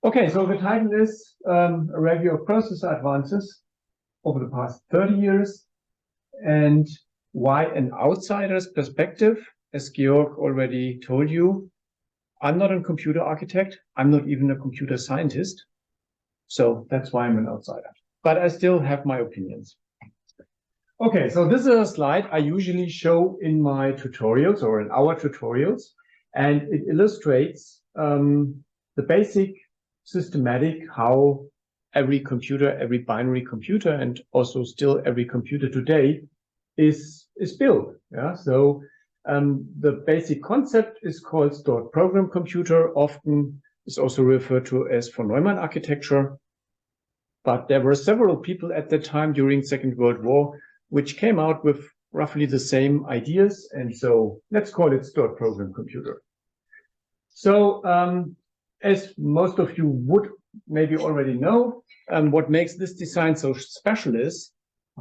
Okay, so the title is a review of processor advances over the past 30 years and why an outsider's perspective, as Georg already told you. I'm not a computer architect. I'm not even a computer scientist. So that's why I'm an outsider. But I still have my opinions. Okay, so this is a slide I usually show in my tutorials or in our tutorials, and it illustrates the basic systematic how every computer, every binary computer, and also still every computer today is built. Yeah, so the basic concept is called stored program computer, often is also referred to as von Neumann architecture. But there were several people at that time during Second World War which came out with roughly the same ideas. And so let's call it stored program computer. So as most of you would maybe already know, what makes this design so special is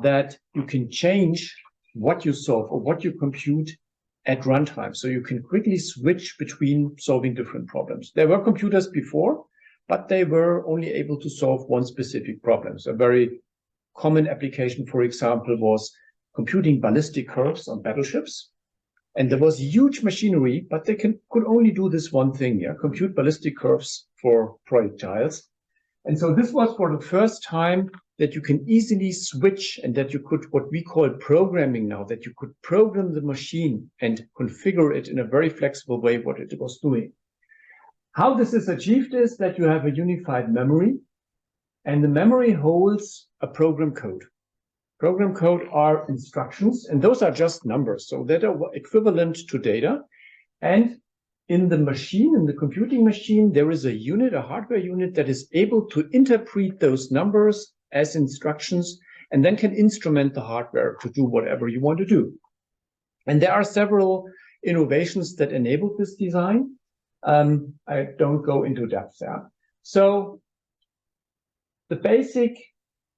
that you can change what you solve or what you compute at runtime. So you can quickly switch between solving different problems. There were computers before, but they were only able to solve one specific problem. So a very common application, for example, was computing ballistic curves on battleships. And there was huge machinery, but they could only do this one thing, yeah, compute ballistic curves for projectiles. And so this was for the first time that you can easily switch and that you could, what we call programming now, that you could program the machine and configure it in a very flexible way what it was doing. How this is achieved is that you have a unified memory, and the memory holds a program code. Program code are instructions, and those are just numbers, so that are equivalent to data. And in the machine, in the computing machine, there is a unit, a hardware unit that is able to interpret those numbers as instructions and then can instrument the hardware to do whatever you want to do. And there are several innovations that enable this design. I don't go into depth there. So the basic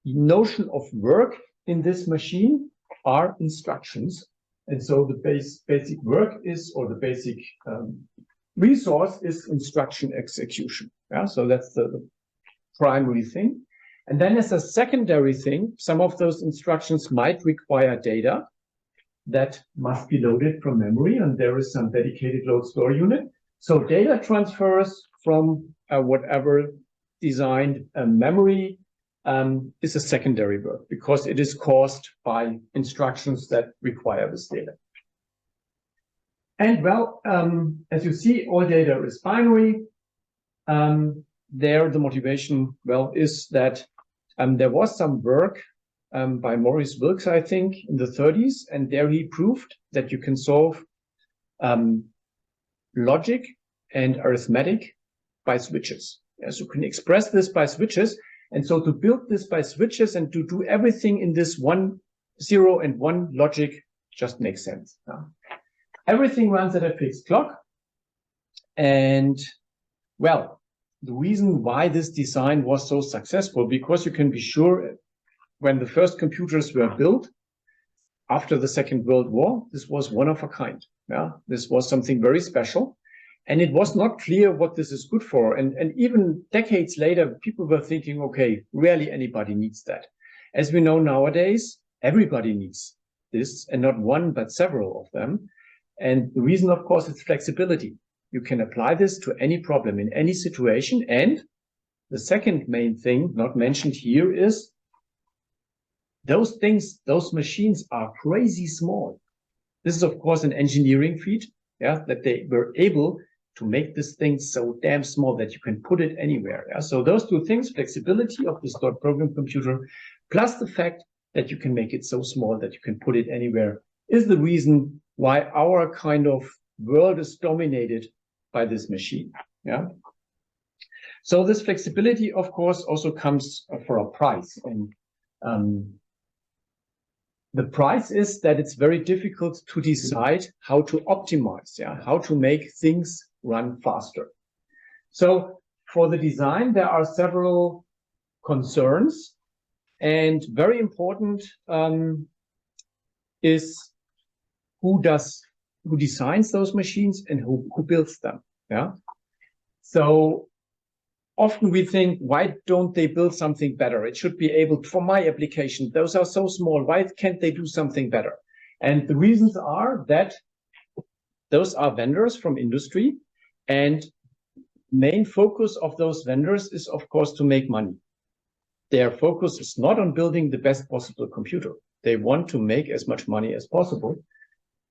notion of work in this machine are instructions. And so the basic work is, or the basic resource is instruction execution. Yeah, so that's the primary thing. And then as a secondary thing, some of those instructions might require data that must be loaded from memory, and there is some dedicated load store unit. So data transfers from whatever designed memory is a secondary work because it is caused by instructions that require this data. And well, as you see, all data is binary. There, the motivation, well, is that there was some work by Maurice Wilkes, I think, in the 30s, and there he proved that you can solve logic and arithmetic by switches. Yes, you can express this by switches. And so to build this by switches and to do everything in this 1, 0 and 1 logic just makes sense. Everything runs at a fixed clock. And well, the reason why this design was so successful, because you can be sure when the first computers were built after the Second World War, this was one of a kind. Yeah, this was something very special. And it was not clear what this is good for. And even decades later, people were thinking, okay, rarely anybody needs that. As we know nowadays, everybody needs this, and not one, but several of them. And the reason, of course, is flexibility. You can apply this to any problem in any situation. And the second main thing not mentioned here is those things, those machines are crazy small. This is, of course, an engineering feat, yeah, that they were able to make this thing so damn small that you can put it anywhere. Yeah? So those two things, flexibility of the stored program computer, plus the fact that you can make it so small that you can put it anywhere, is the reason why our kind of world is dominated by this machine. Yeah. So this flexibility, of course, also comes for a price. And the price is that it's very difficult to decide how to optimize, yeah, how to make things run faster. So for the design, there are several concerns, and very important is who designs those machines and who builds them. Yeah. So often we think, why don't they build something better? It should be able, for my application, those are so small, why can't they do something better? And the reasons are that those are vendors from industry, and main focus of those vendors is, of course, to make money. Their focus is not on building the best possible computer. They want to make as much money as possible.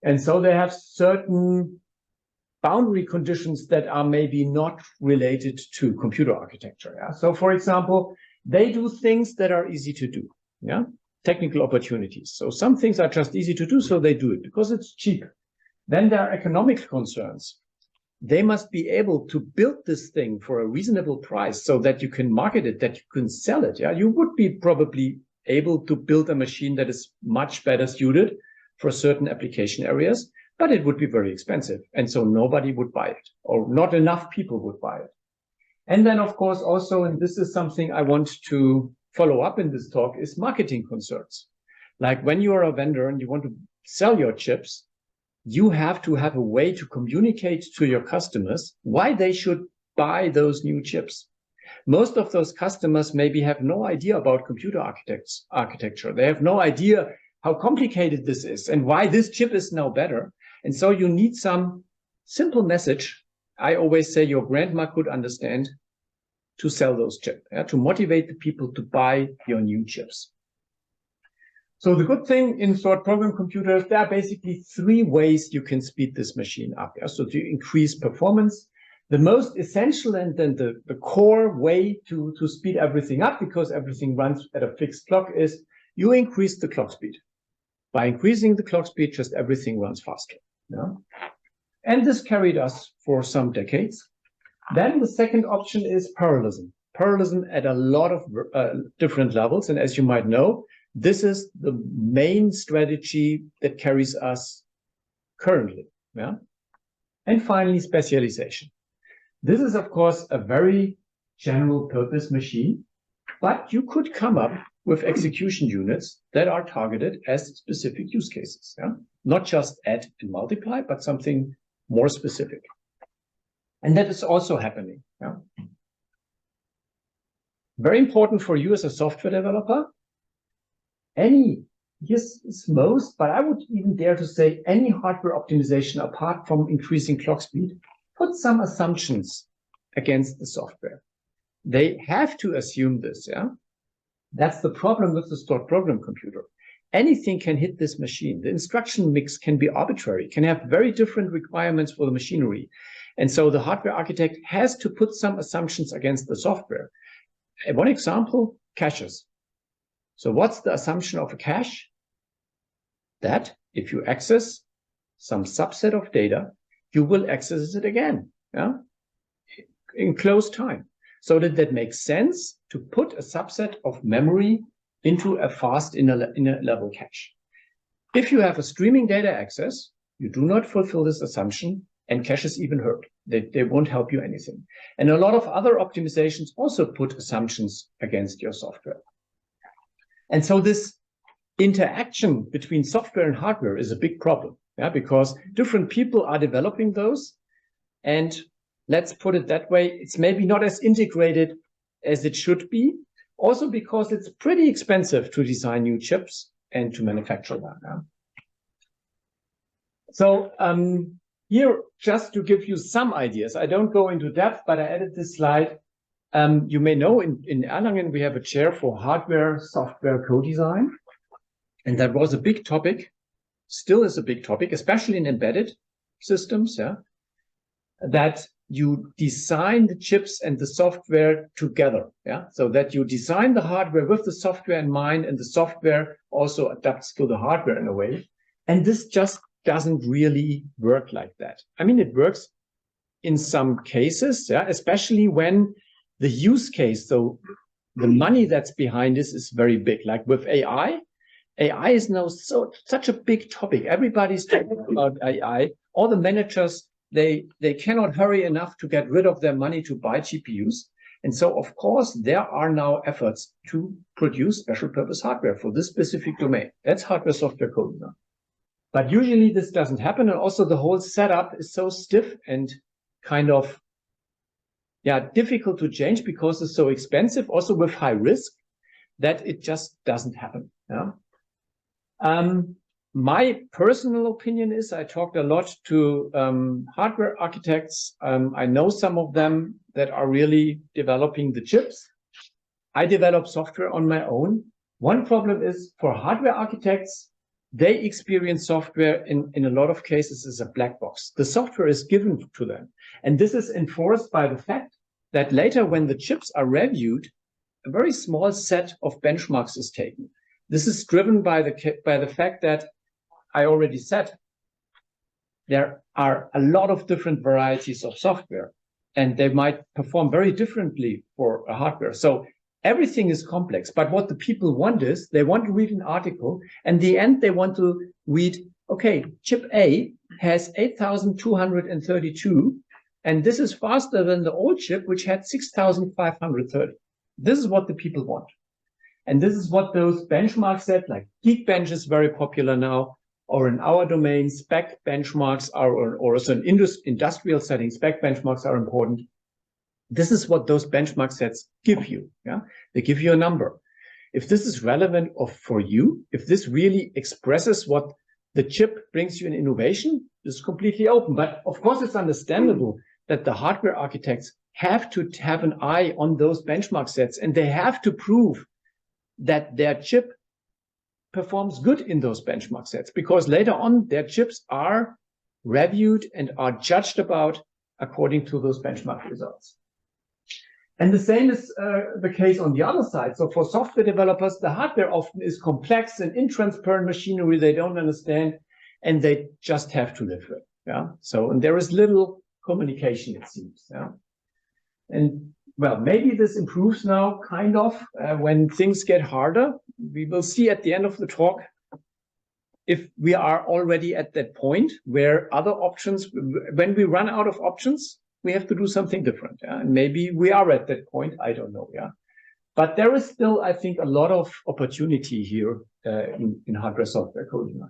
And so they have certain boundary conditions that are maybe not related to computer architecture. Yeah? So, for example, they do things that are easy to do. Yeah, technical opportunities. So some things are just easy to do, so they do it because it's cheap. Then there are economic concerns. They must be able to build this thing for a reasonable price so that you can market it, that you can sell it. Yeah, you would be probably able to build a machine that is much better suited for certain application areas, but it would be very expensive. And so nobody would buy it, or not enough people would buy it. And then, of course, also, and this is something I want to follow up in this talk, is marketing concerns. Like when you are a vendor and you want to sell your chips, you have to have a way to communicate to your customers why they should buy those new chips. Most of those customers maybe have no idea about computer architecture. They have no idea how complicated this is and why this chip is now better. And so you need some simple message. I always say your grandma could understand to sell those chips, to motivate the people to buy your new chips. So the good thing in short program computers, there are basically three ways you can speed this machine up. So to increase performance, the most essential and then the core way to speed everything up, because everything runs at a fixed clock, is you increase the clock speed. By increasing the clock speed, just everything runs faster. Yeah? And this carried us for some decades. Then the second option is parallelism. Parallelism at a lot of different levels. And as you might know, this is the main strategy that carries us currently. Yeah? And finally, specialization. This is, of course, a very general purpose machine, but you could come up with execution units that are targeted as specific use cases. Yeah? Not just add and multiply, but something more specific. And that is also happening. Yeah? Very important for you as a software developer. Yes, it's most, but I would even dare to say any hardware optimization apart from increasing clock speed, put some assumptions against the software. They have to assume this, yeah? That's the problem with the stored program computer. Anything can hit this machine. The instruction mix can be arbitrary, can have very different requirements for the machinery. And so the hardware architect has to put some assumptions against the software. One example, caches. So what's the assumption of a cache? That if you access some subset of data, you will access it again, yeah? In close time. So that makes sense to put a subset of memory into a fast inner level cache. If you have a streaming data access, you do not fulfill this assumption, and caches even hurt. They won't help you anything. And a lot of other optimizations also put assumptions against your software. And so this interaction between software and hardware is a big problem, yeah, because different people are developing those. And let's put it that way, it's maybe not as integrated as it should be, also because it's pretty expensive to design new chips and to manufacture them. Yeah? So here, just to give you some ideas, I don't go into depth, but I added this slide. You may know in Erlangen, we have a chair for hardware, software co-design. And that was a big topic, still is a big topic, especially in embedded systems, yeah, that you design the chips and the software together, yeah, so that you design the hardware with the software in mind, and the software also adapts to the hardware in a way. And this just doesn't really work like that. I mean, it works in some cases, yeah, especially when the use case, so the money that's behind this is very big. Like with AI, AI is now such a big topic. Everybody's talking about AI. All the managers, they cannot hurry enough to get rid of their money to buy GPUs. And so, of course, there are now efforts to produce special purpose hardware for this specific domain. That's hardware software co-design. But usually this doesn't happen. And also the whole setup is so stiff and kind of difficult to change because it's so expensive, also with high risk, that it just doesn't happen. Yeah. My personal opinion is I talked a lot to hardware architects. I know some of them that are really developing the chips. I develop software on my own. One problem is for hardware architects, they experience software in a lot of cases as a black box. The software is given to them. And this is enforced by the fact that later when the chips are reviewed, a very small set of benchmarks is taken. This is driven by the fact that I already said there are a lot of different varieties of software, and they might perform very differently for a hardware. So everything is complex, but what the people want is they want to read an article, and in the end they want to read, okay, chip A has 8,232, and this is faster than the old chip, which had 6,530. This is what the people want. And this is what those benchmarks said, like Geekbench is very popular now, or in our domain, spec benchmarks are, or also in industrial settings, spec benchmarks are important. This is what those benchmark sets give you. Yeah, they give you a number. If this is relevant for you, if this really expresses what the chip brings you in innovation, this is completely open. But of course, it's understandable that the hardware architects have to have an eye on those benchmark sets, and they have to prove that their chip performs good in those benchmark sets, because later on their chips are reviewed and are judged about according to those benchmark results. And the same is the case on the other side. So for software developers, the hardware often is complex and intransparent machinery they don't understand, and they just have to live with it. Yeah. So, and there is little communication, it seems. Yeah. And well, maybe this improves now, kind of, when things get harder. We will see at the end of the talk if we are already at that point where other options, when we run out of options, we have to do something different. Yeah? And maybe we are at that point. I don't know. Yeah. But there is still, I think, a lot of opportunity here in hardware software coding.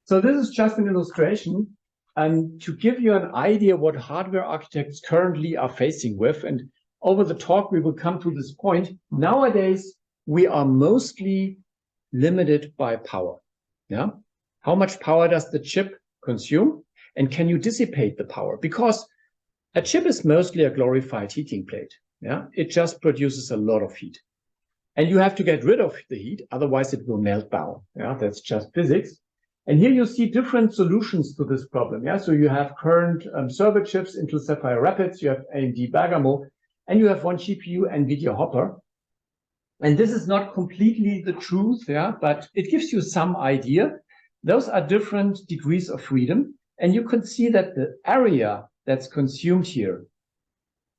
So this is just an illustration. And to give you an idea what hardware architects currently are facing with, and over the talk, we will come to this point. Nowadays, we are mostly limited by power. Yeah. How much power does the chip consume? And can you dissipate the power? Because a chip is mostly a glorified heating plate. Yeah. It just produces a lot of heat. And you have to get rid of the heat, otherwise it will melt down. Yeah. That's just physics. And here you see different solutions to this problem. Yeah, so you have current server chips, Intel Sapphire Rapids, you have AMD Bergamo, and you have one GPU, NVIDIA Hopper. And this is not completely the truth, yeah, but it gives you some idea. Those are different degrees of freedom. And you can see that the area that's consumed here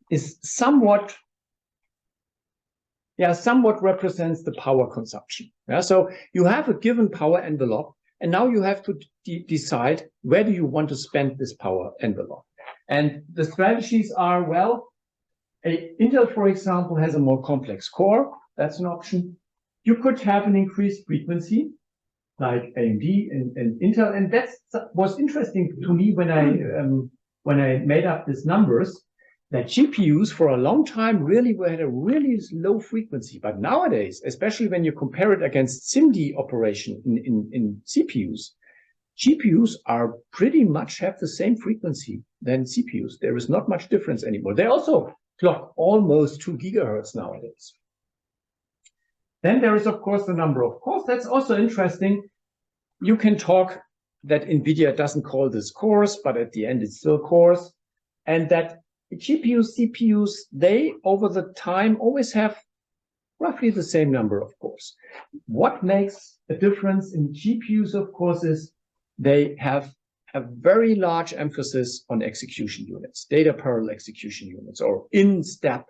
is somewhat represents the power consumption. Yeah, so you have a given power envelope. And now you have to decide where do you want to spend this power envelope. And the strategies are, well, Intel, for example, has a more complex core. That's an option. You could have an increased frequency, like AMD and Intel. And that was interesting to me when I made up these numbers, that GPUs for a long time really had a really low frequency. But nowadays, especially when you compare it against SIMD operation in CPUs, GPUs are pretty much have the same frequency than CPUs. There is not much difference anymore. They also clock almost 2 gigahertz nowadays. Then there is, of course, the number of cores. That's also interesting. You can talk that NVIDIA doesn't call this cores, but at the end it's still cores. And that GPUs, CPUs, they over the time always have roughly the same number of cores. What makes a difference in GPUs, of course, is they have a very large emphasis on execution units, data parallel execution units, or in-step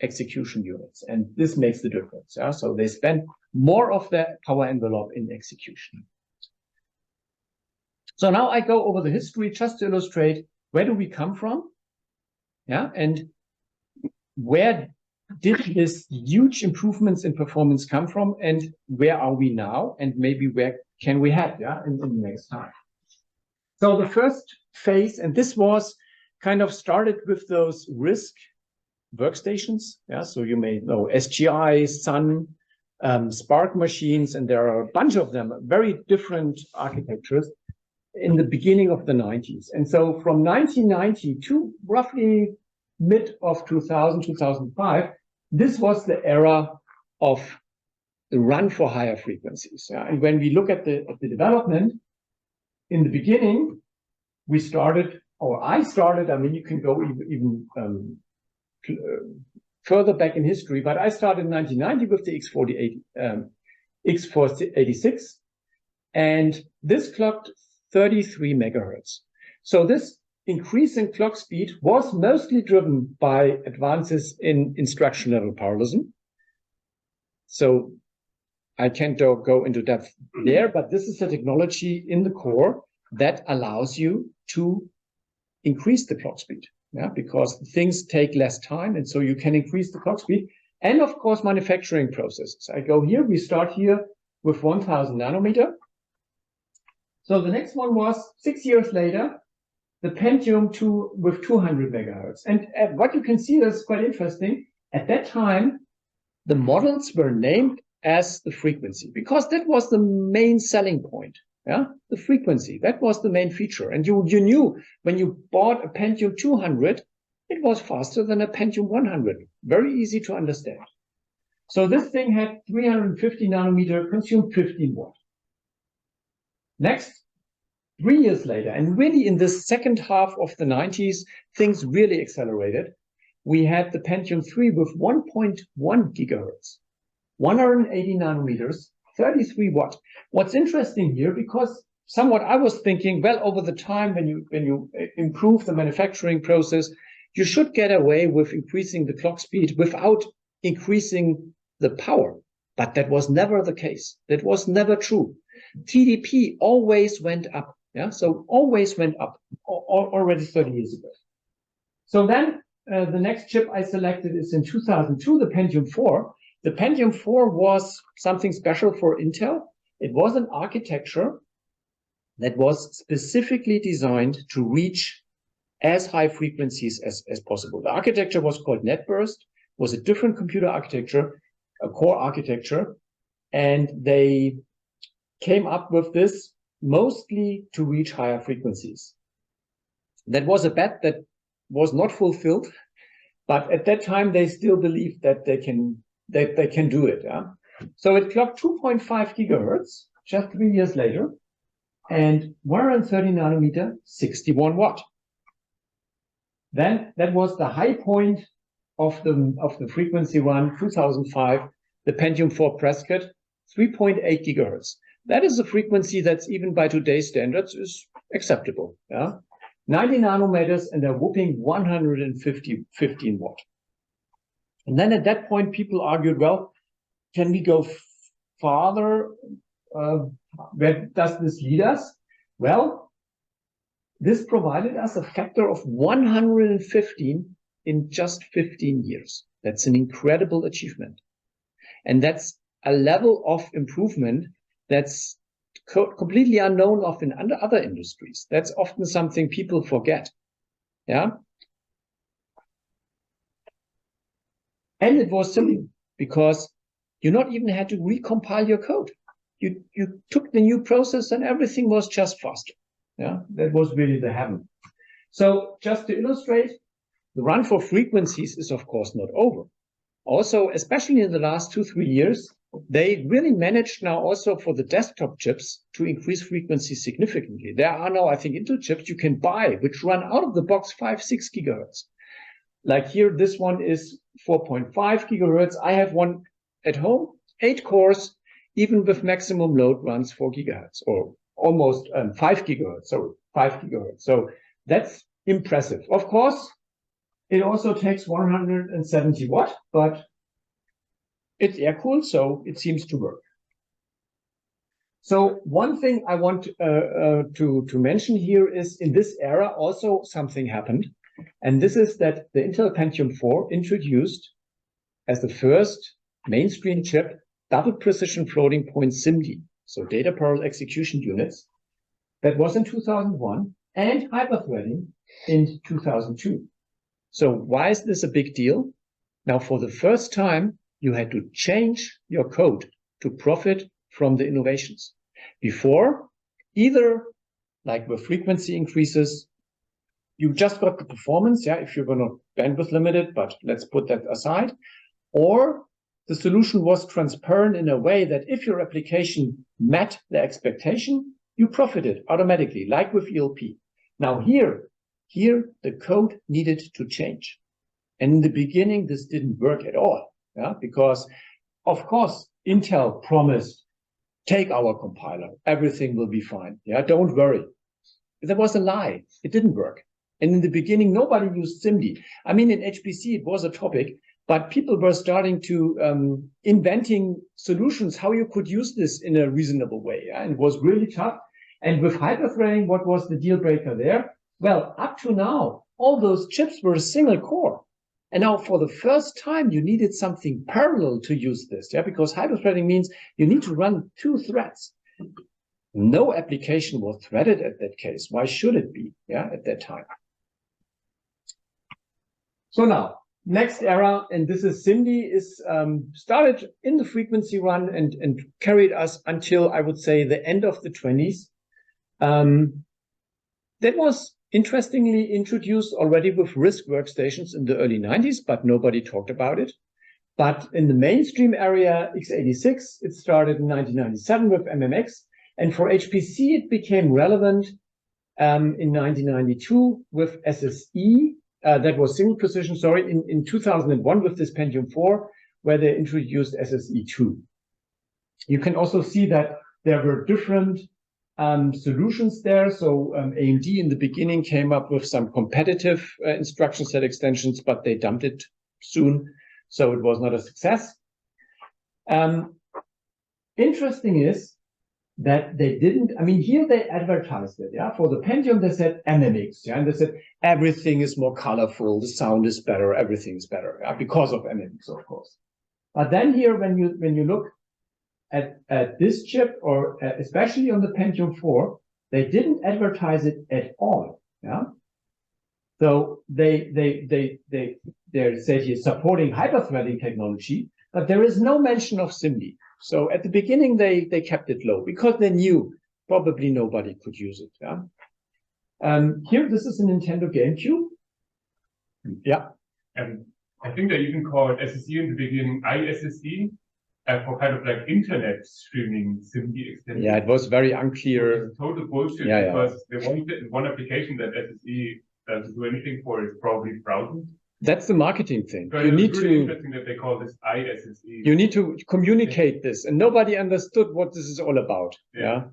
execution units. And this makes the difference. Yeah? So they spend more of their power envelope in execution. So now I go over the history just to illustrate where do we come from? Yeah, and where did this huge improvements in performance come from, and where are we now, and maybe where can we head, yeah, in the next time. So the first phase, and this was kind of started with those RISC workstations. Yeah, so you may know SGI, Sun, Spark machines, and there are a bunch of them, very different architectures in the beginning of the 90s. And so from 1990 to roughly mid of 2000, 2005, this was the era of the run for higher frequencies. Yeah? And when we look at the development, in the beginning, we started, or I started, I mean, you can go even further back in history, but I started in 1990 with the X486, and this clocked 33 megahertz. So this increase in clock speed was mostly driven by advances in instruction level parallelism. So I can't go into depth there, but this is a technology in the core that allows you to increase the clock speed, yeah, because things take less time, and so you can increase the clock speed. And of course, manufacturing processes. I go here, we start here with 1000 nanometer. So the next one was 6 years later, the Pentium 2 with 200 megahertz. And what you can see is quite interesting. At that time, the models were named as the frequency, because that was the main selling point. Yeah, the frequency, that was the main feature. And you knew when you bought a Pentium 200, it was faster than a Pentium 100. Very easy to understand. So this thing had 350 nanometer, consumed 15 watt. Next, 3 years later, and really in the second half of the 90s, things really accelerated. We had the Pentium 3 with 1.1 gigahertz, 180 nanometers, 33 watt. What's interesting here, because somewhat I was thinking, well, over the time when you improve the manufacturing process, you should get away with increasing the clock speed without increasing the power. But that was never the case. That was never true. TDP always went up. Yeah, so always went up already 30 years ago. So then the next chip I selected is in 2002, the Pentium 4. The Pentium 4 was something special for Intel. It was an architecture that was specifically designed to reach as high frequencies as possible. The architecture was called NetBurst, was a different computer architecture, a core architecture, and they came up with this mostly to reach higher frequencies. That was a bet that was not fulfilled, but at that time they still believed that they can do it. Yeah? So it clocked 2.5 gigahertz just 3 years later, and 130 nanometer, 61 watt. Then that was the high point of the frequency run, 2005, the Pentium 4 Prescott, 3.8 gigahertz. That is a frequency that's even by today's standards is acceptable. Yeah, 90 nanometers and a whooping 115 watt. And then at that point, people argued, well, can we go farther? Where does this lead us? Well, this provided us a factor of 115 in just 15 years. That's an incredible achievement. And that's a level of improvement that's completely unknown of in other industries. That's often something people forget. Yeah. And it was simple because you not even had to recompile your code. You took the new process and everything was just faster. Yeah, that was really the heaven. So just to illustrate, the run for frequencies is of course not over. Also, especially in the last 2-3 years, they really managed now also for the desktop chips to increase frequency significantly. There are now, I think, Intel chips you can buy, which run out of the box 5-6 gigahertz. Like here, this one is 4.5 gigahertz. I have one at home, 8 cores, even with maximum load runs 4 gigahertz or almost 5 gigahertz. So 5 gigahertz. So that's impressive. Of course, it also takes 170 watt, but it's air-cooled, so it seems to work. So one thing I want to mention here is in this era also something happened. And this is that the Intel Pentium 4 introduced as the first mainstream chip double precision floating point SIMD, so data parallel execution units. That was in 2001, and hyperthreading in 2002. So why is this a big deal? Now, for the first time, you had to change your code to profit from the innovations. Before, either like with frequency increases, you just got the performance, yeah, if you're going to bandwidth limited, but let's put that aside. Or the solution was transparent in a way that if your application met the expectation, you profited automatically, like with ELP. Now here the code needed to change. And in the beginning, this didn't work at all, yeah, because of course, Intel promised, take our compiler, everything will be fine, yeah, don't worry. That was a lie, it didn't work. And in the beginning, nobody used SIMD. I mean, in HPC, it was a topic, but people were starting to inventing solutions, how you could use this in a reasonable way. Yeah? And it was really tough. And with hyperthreading, what was the deal breaker there? Well, up to now, all those chips were a single core. And now for the first time, you needed something parallel to use this, yeah, because hyperthreading means you need to run 2 threads. No application was threaded at that case. Why should it be, yeah, at that time? So now, next era, and this is SIMD, is started in the frequency run and carried us until, I would say, the end of the 20s. That was interestingly introduced already with RISC workstations in the early 90s, but nobody talked about it. But in the mainstream area, x86, it started in 1997 with MMX. And for HPC, it became relevant in 1992 with SSE. That was single precision, sorry, in 2001 with this Pentium 4, where they introduced SSE2. You can also see that there were different solutions there. So AMD in the beginning came up with some competitive instruction set extensions, but they dumped it soon, so it was not a success. Interesting is that they didn't, I mean, here they advertised it, yeah. For the Pentium, they said MMX, yeah, and they said everything is more colorful, the sound is better, everything is better, yeah, because of MMX, of course. But then here, when you look at this chip, or especially on the Pentium 4, they didn't advertise it at all, yeah. So they said here supporting hyperthreading technology, but there is no mention of SIMD. So at the beginning, they kept it low because they knew probably nobody could use it. Yeah. Here, this is a Nintendo GameCube. Yeah. I think they even called SSE in the beginning ISSE for kind of like internet streaming SIMD extension. Yeah, it was very unclear. Total bullshit, yeah, because the one application that SSE doesn't do anything for is probably browsing. That's the marketing thing. But you need really to. Interesting that they call this ISSE. You need to communicate this, and nobody understood what this is all about. Yeah.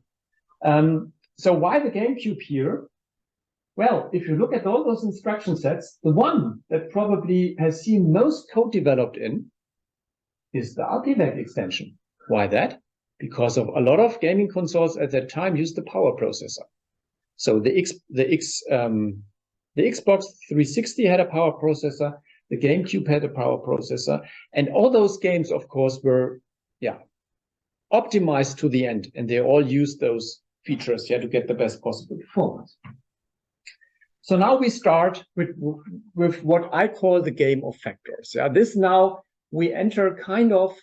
So why the GameCube here? Well, if you look at all those instruction sets, the one that probably has seen most code developed in is the Ultivec extension. Why that? Because of a lot of gaming consoles at that time used the power processor. So the Xbox 360 had a power processor, the GameCube had a power processor, and all those games, of course, were, yeah, optimized to the end, and they all used those features, yeah, to get the best possible performance. So now we start with what I call the game of factors. Yeah, this now we enter kind of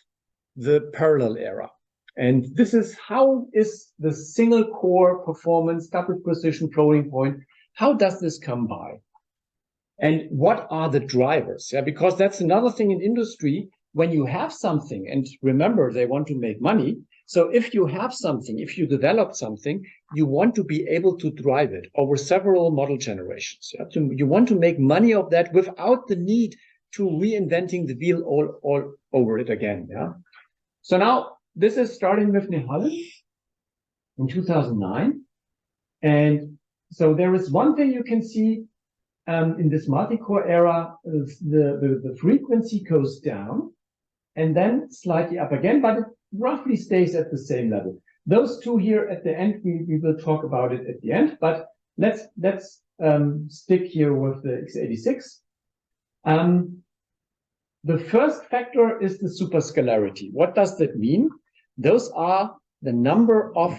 the parallel era. And this is how is the single core performance, double precision floating point, how does this come by? And what are the drivers? Yeah, because that's another thing in industry, when you have something, and remember, they want to make money. So if you have something, if you develop something, you want to be able to drive it over several model generations. Yeah? You want to make money of that without the need to reinventing the wheel all over it again. Yeah. So now this is starting with Nehalem in 2009. And so there is one thing you can see in this multi-core era, the frequency goes down and then slightly up again, but it roughly stays at the same level. Those two here at the end, we will talk about it at the end, but let's stick here with the x86. The first factor is the superscalarity. What does that mean? Those are the number of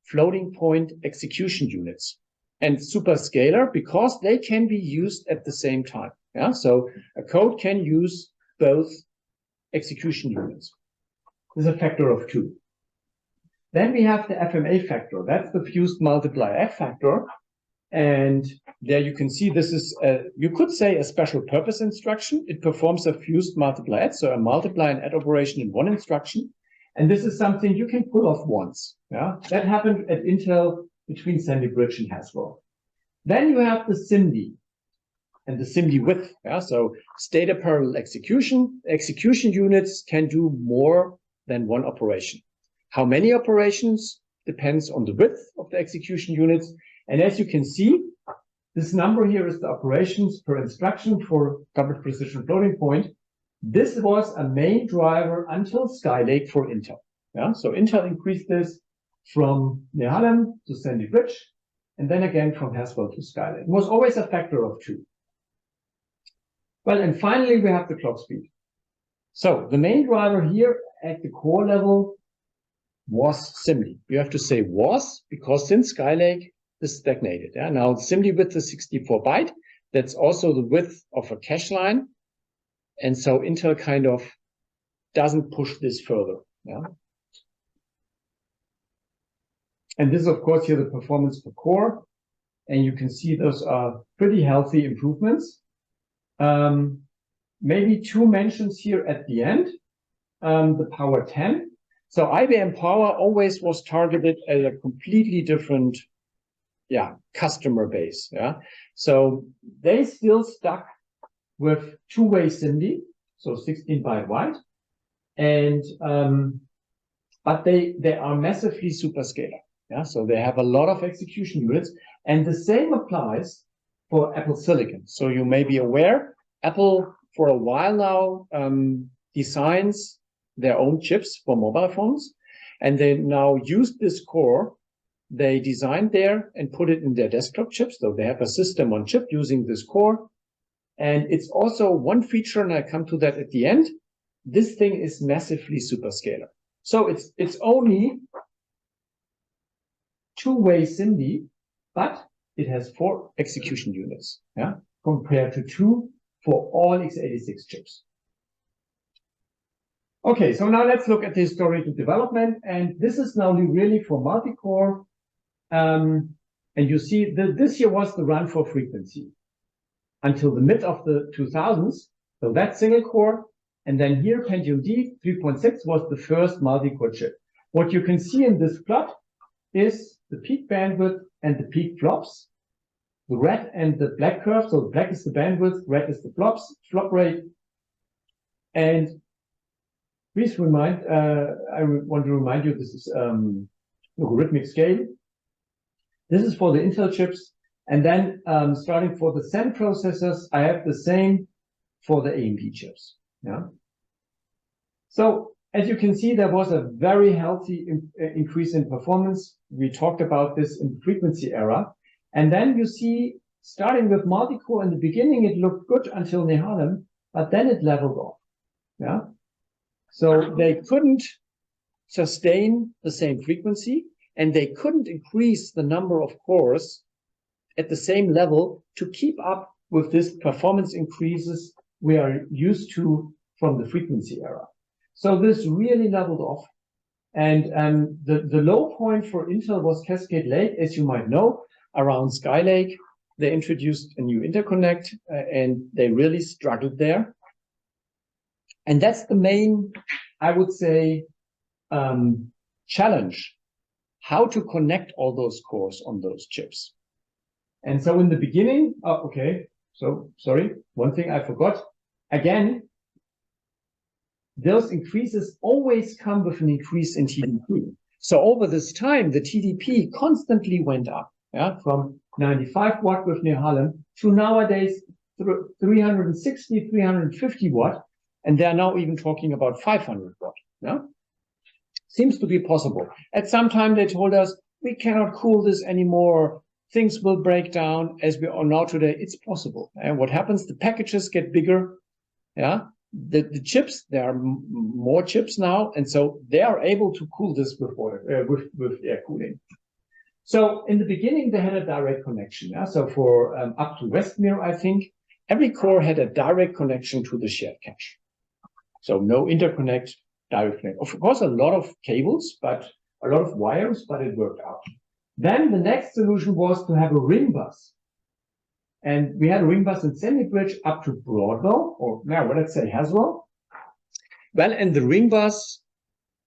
floating point execution units. and superscalar because they can be used at the same time. Yeah, so a code can use both execution units. This is a factor of 2. Then we have the FMA factor. That's the fused multiply add factor. And there you can see this is, you could say, a special purpose instruction. It performs a fused multiply add, so a multiply and add operation in one instruction. And this is something you can pull off once. Yeah, that happened at Intel between Sandy Bridge and Haswell. Then you have the SIMD and the SIMD width. Yeah, so data parallel execution. Execution units can do more than one operation. How many operations depends on the width of the execution units. And as you can see, this number here is the operations per instruction for double precision floating point. This was a main driver until Skylake for Intel. Yeah, so Intel increased this from Nehalem to Sandy Bridge, and then again from Haswell to Skylake. It was always a factor of 2. Well, and finally, we have the clock speed. So the main driver here at the core level was SIMD. You have to say was, because since Skylake, this stagnated. Yeah? Now, SIMD width is 64 byte. That's also the width of a cache line. And so Intel kind of doesn't push this further. Yeah? And this is, of course, here the performance per core. And you can see those are pretty healthy improvements. Maybe 2 mentions here at the end. The Power 10. So IBM Power always was targeted at a completely different customer base. Yeah. So they still stuck with 2-way SIMD, so 16 byte wide. And but they are massively superscalar. Yeah. So they have a lot of execution units. And the same applies for Apple Silicon. So you may be aware, Apple for a while now designs their own chips for mobile phones. And they now use this core they designed there and put it in their desktop chips. So they have a system on chip using this core. And it's also one feature, and I come to that at the end. This thing is massively superscalar. So it's only 2-way SIMD, but it has 4 execution units, yeah, compared to 2 for all x86 chips. Okay, so now let's look at the historical development, and this is now really for multi-core. And you see that this year was the run for frequency until the mid of the 2000s. So that's single core. And then here Pentium D 3.6 was the first multi-core chip. What you can see in this plot is the peak bandwidth and the peak flops, the red and the black curve. So black is the bandwidth, red is the flop rate. And please remind, I want to remind you, this is logarithmic scale. This is for the Intel chips. And then starting for the Zen processors, I have the same for the AMD chips. Yeah. So as you can see, there was a very healthy increase in performance. We talked about this in the frequency era. And then you see, starting with multi-core in the beginning, it looked good until Nehalem, but then it leveled off. Yeah. So they couldn't sustain the same frequency, and they couldn't increase the number of cores at the same level to keep up with this performance increases we are used to from the frequency era. So this really leveled off. And the low point for Intel was Cascade Lake, as you might know, around Skylake. They introduced a new interconnect, and they really struggled there. And that's the main, I would say, challenge, how to connect all those cores on those chips. And so in the beginning, one thing I forgot. Again, those increases always come with an increase in TDP. So over this time, the TDP constantly went up, yeah, from 95 watt with Nehalem to nowadays 360, 350 watt. And they're now even talking about 500 watt. Yeah? Seems to be possible. At some time, they told us, we cannot cool this anymore. Things will break down. As we are now today, it's possible. And what happens? The packages get bigger. Yeah. The chips, there are more chips now. And so they are able to cool this with water, with air cooling. So in the beginning, they had a direct connection. Yeah? So for up to Westmere, I think, every core had a direct connection to the shared cache. So no interconnect, direct connect. Of course, a lot of cables, but a lot of wires, but it worked out. Then the next solution was to have a ring bus. And we had a ring bus in Sandy Bridge up to Broadwell, or now let's say Haswell. Well, and the ring bus,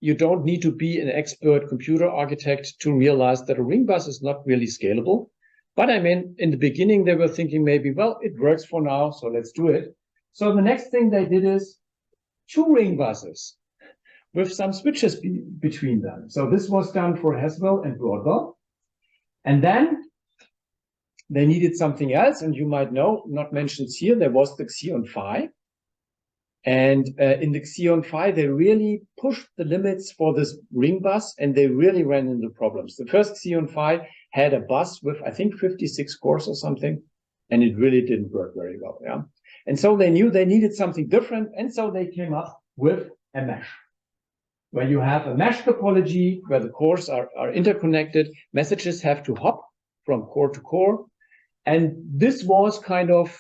you don't need to be an expert computer architect to realize that a ring bus is not really scalable. But I mean, in the beginning, they were thinking maybe, well, it works for now, so let's do it. So the next thing they did is 2 ring buses with some switches between them. So this was done for Haswell and Broadwell. And then they needed something else, and you might know, not mentioned here, there was the Xeon Phi. And in the Xeon Phi, they really pushed the limits for this ring bus, and they really ran into problems. The first Xeon Phi had a bus with, I think, 56 cores or something, and it really didn't work very well. Yeah. And so they knew they needed something different, and so they came up with a mesh, where you have a mesh topology, where the cores are interconnected, messages have to hop from core to core. And this was kind of,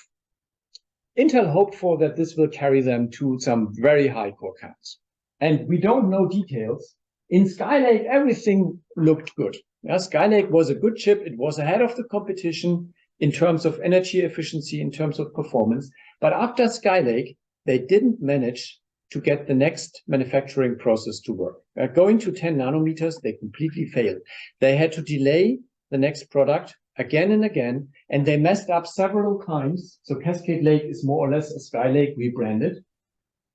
Intel hoped for that this will carry them to some very high core counts. And we don't know details. In Skylake, everything looked good. Yeah, Skylake was a good chip. It was ahead of the competition in terms of energy efficiency, in terms of performance. But after Skylake, they didn't manage to get the next manufacturing process to work. Going to 10 nanometers, they completely failed. They had to delay the next product again and again, and they messed up several times. So Cascade Lake is more or less a Skylake rebranded.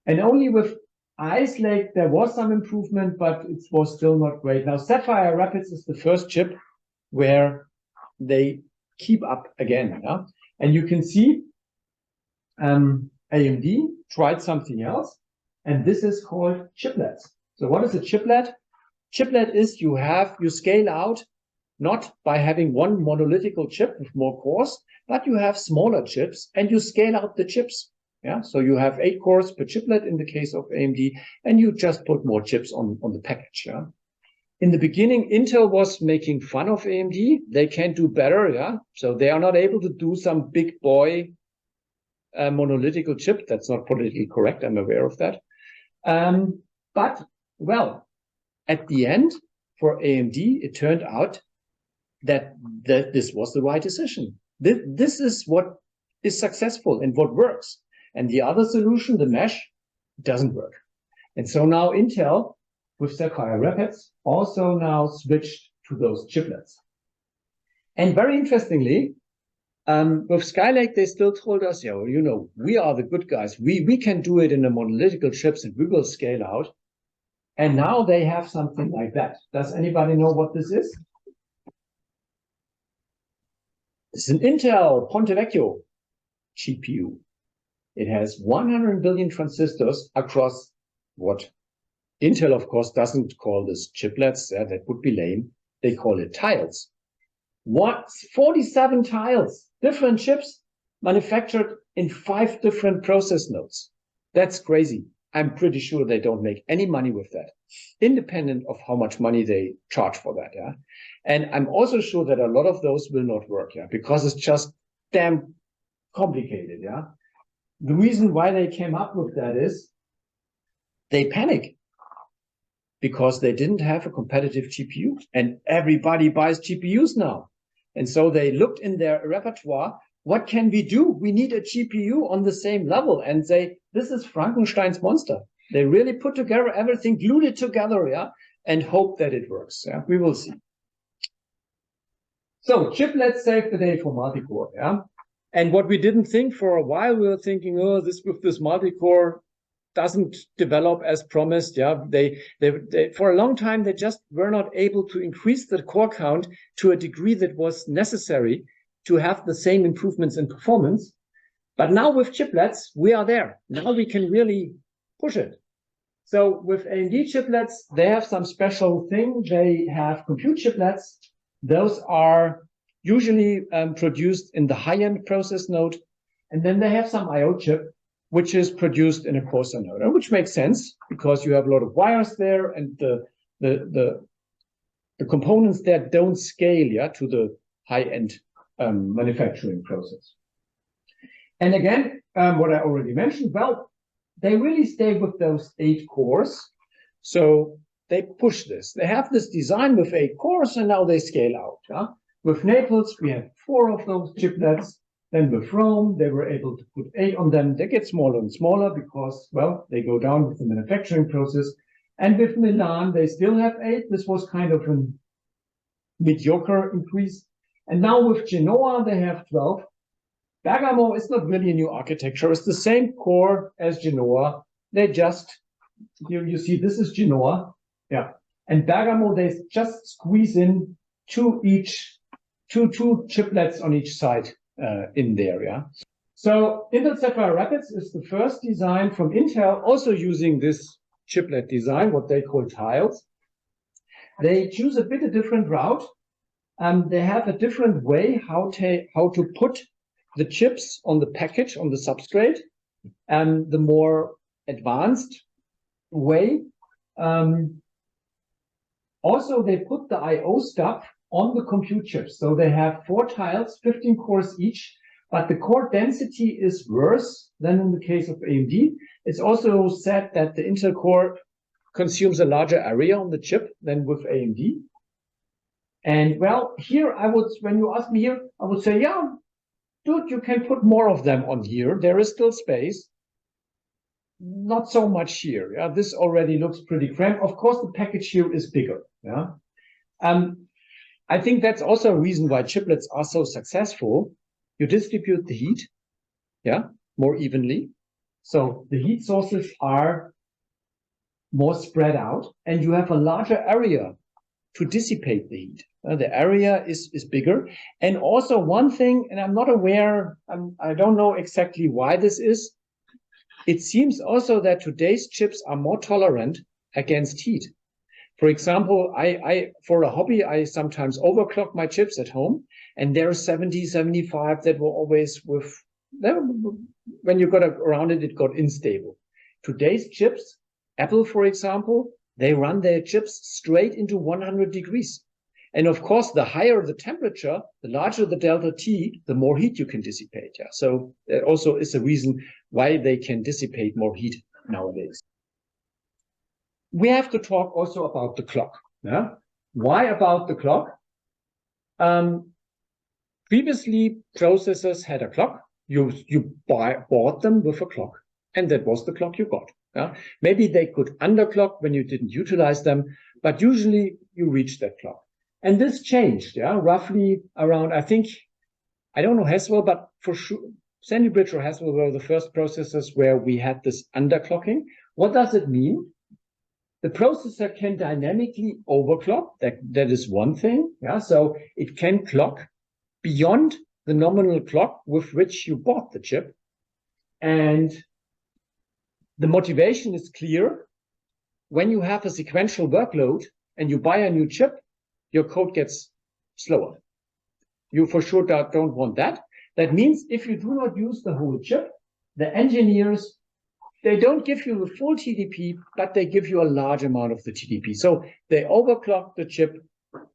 And only with Ice Lake, there was some improvement, but it was still not great. Now, Sapphire Rapids is the first chip where they keep up again. Yeah? And you can see AMD tried something else, and this is called chiplets. So what is a chiplet? Chiplet is you scale out not by having one monolithical chip with more cores, but you have smaller chips and you scale out the chips. Yeah, so you have 8 cores per chiplet in the case of AMD, and you just put more chips on the package. Yeah. In the beginning, Intel was making fun of AMD. They can do better. Yeah, so they are not able to do some big boy monolithical chip. That's not politically correct. I'm aware of that. But well, at the end for AMD, it turned out that this was the right decision. This is what is successful and what works. And the other solution, the mesh, doesn't work. And so now Intel, with Sapphire Rapids, also now switched to those chiplets. And very interestingly, with Skylake, they still told us, yeah, well, you know, we are the good guys. We can do it in the monolithical chips and we will scale out. And now they have something like that. Does anybody know what this is? It's an Intel Ponte Vecchio GPU. It has 100 billion transistors across what Intel, of course, doesn't call this chiplets. That would be lame. They call it tiles. 47 tiles, different chips manufactured in 5 different process nodes. That's crazy. I'm pretty sure they don't make any money with that, independent of how much money they charge for that. Yeah. And I'm also sure that a lot of those will not work. Yeah, because it's just damn complicated. Yeah. The reason why they came up with that is they panic because they didn't have a competitive GPU, and everybody buys GPUs now. And so they looked in their repertoire, what can we do? We need a GPU on the same level. And this is Frankenstein's monster. They really put together everything, glued it together, yeah, and hope that it works. Yeah, we will see. So chiplets save the day for multi-core, yeah. And what we didn't think for a while, we were thinking, oh, this multi-core doesn't develop as promised. Yeah, they for a long time they just were not able to increase the core count to a degree that was necessary to have the same improvements in performance. But now with chiplets, we are there. Now we can really push it. So with AMD chiplets, they have some special thing. They have compute chiplets. Those are usually produced in the high-end process node. And then they have some I/O chip, which is produced in a coarser node, which makes sense because you have a lot of wires there, and the the components there don't scale, yeah, to the high-end manufacturing process. And again, what I already mentioned, well, they really stay with those 8 cores. So they push this. They have this design with 8 cores, and now they scale out. Yeah? With Naples, we have 4 of those chiplets. Then with Rome, they were able to put 8 on them. They get smaller and smaller because, well, they go down with the manufacturing process. And with Milan, they still have 8. This was kind of a mediocre increase. And now with Genoa, they have 12. Bergamo is not really a new architecture. It's the same core as Genoa. They just, here you see, this is Genoa. Yeah. And Bergamo, they just squeeze in 2 chiplets on each side in there. Yeah. So Intel Sapphire Rapids is the first design from Intel, also using this chiplet design, what they call tiles. They choose a bit a different route. They have a different way how to put the chips on the package, on the substrate, and the more advanced way. Also, they put the I/O stuff on the compute chips. So they have 4 tiles, 15 cores each, but the core density is worse than in the case of AMD. It's also said that the Intel core consumes a larger area on the chip than with AMD. And well, here when you ask me here, I would say, yeah, dude, you can put more of them on here. There is still space. Not so much here. Yeah, this already looks pretty cramped. Of course, the package here is bigger. Yeah, I think that's also a reason why chiplets are so successful. You distribute the heat, yeah, more evenly. So the heat sources are more spread out, and you have a larger area to dissipate the heat. The area is bigger. And also one thing, and I'm not aware, I don't know exactly why this is. It seems also that today's chips are more tolerant against heat. For example, for a hobby, I sometimes overclock my chips at home, and there are 70, 75 that were always when you got around it, it got unstable. Today's chips, Apple, for example, they run their chips straight into 100 degrees. And of course, the higher the temperature, the larger the delta T, the more heat you can dissipate. Yeah. So that also is a reason why they can dissipate more heat nowadays. We have to talk also about the clock. Yeah. Why about the clock? Previously, processors had a clock. You bought them with a clock, and that was the clock you got. Yeah. Maybe they could underclock when you didn't utilize them, but usually you reach that clock. And this changed, yeah, roughly around, I think, I don't know Haswell, but for sure, Sandy Bridge or Haswell were the first processors where we had this underclocking. What does it mean? The processor can dynamically overclock. That is one thing. Yeah, so it can clock beyond the nominal clock with which you bought the chip. And the motivation is clear. When you have a sequential workload and you buy a new chip, your code gets slower. You for sure don't want that. That means if you do not use the whole chip, the engineers, they don't give you the full TDP, but they give you a large amount of the TDP. So they overclock the chip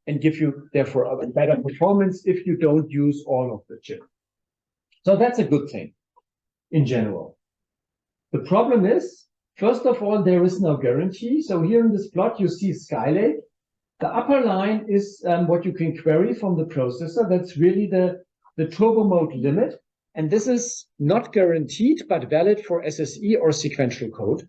and give you, therefore, a better performance if you don't use all of the chip. So that's a good thing in general. The problem is, first of all, there is no guarantee. So here in this plot, you see Skylake. The upper line is what you can query from the processor. That's really the turbo mode limit. And this is not guaranteed, but valid for SSE or sequential code.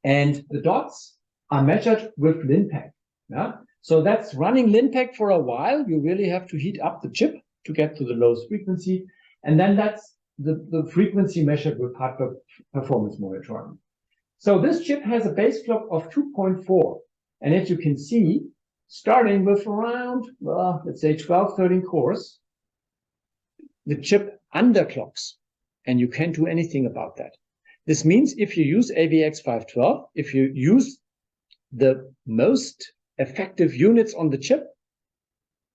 And the dots are measured with LinPack. Yeah? So that's running LinPack for a while. You really have to heat up the chip to get to the lowest frequency. And then that's the frequency measured with high performance monitoring. So this chip has a base clock of 2.4. And as you can see, starting with around, well, let's say 12, 13 cores, the chip underclocks, and you can't do anything about that. This means if you use AVX512, if you use the most effective units on the chip,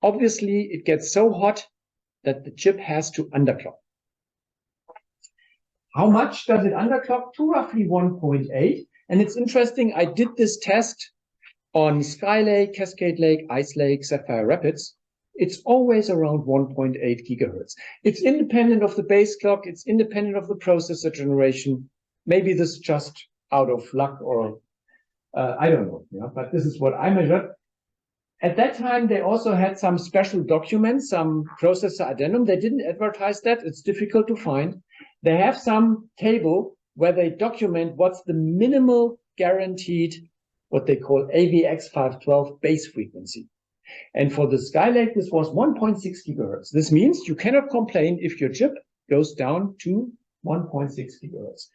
obviously it gets so hot that the chip has to underclock. How much does it underclock? To roughly 1.8. And it's interesting, I did this test On Skylake, Cascade Lake, Ice Lake, Sapphire Rapids, it's always around 1.8 gigahertz. It's independent of the base clock. It's independent of the processor generation. Maybe this is just out of luck or I don't know, but this is what I measured. At that time, they also had some special documents, some processor addendum. They didn't advertise that. It's difficult to find. They have some table where they document what's the minimal guaranteed, what they call AVX512 base frequency. And for the Skylake, this was 1.6 gigahertz. This means you cannot complain if your chip goes down to 1.6 gigahertz.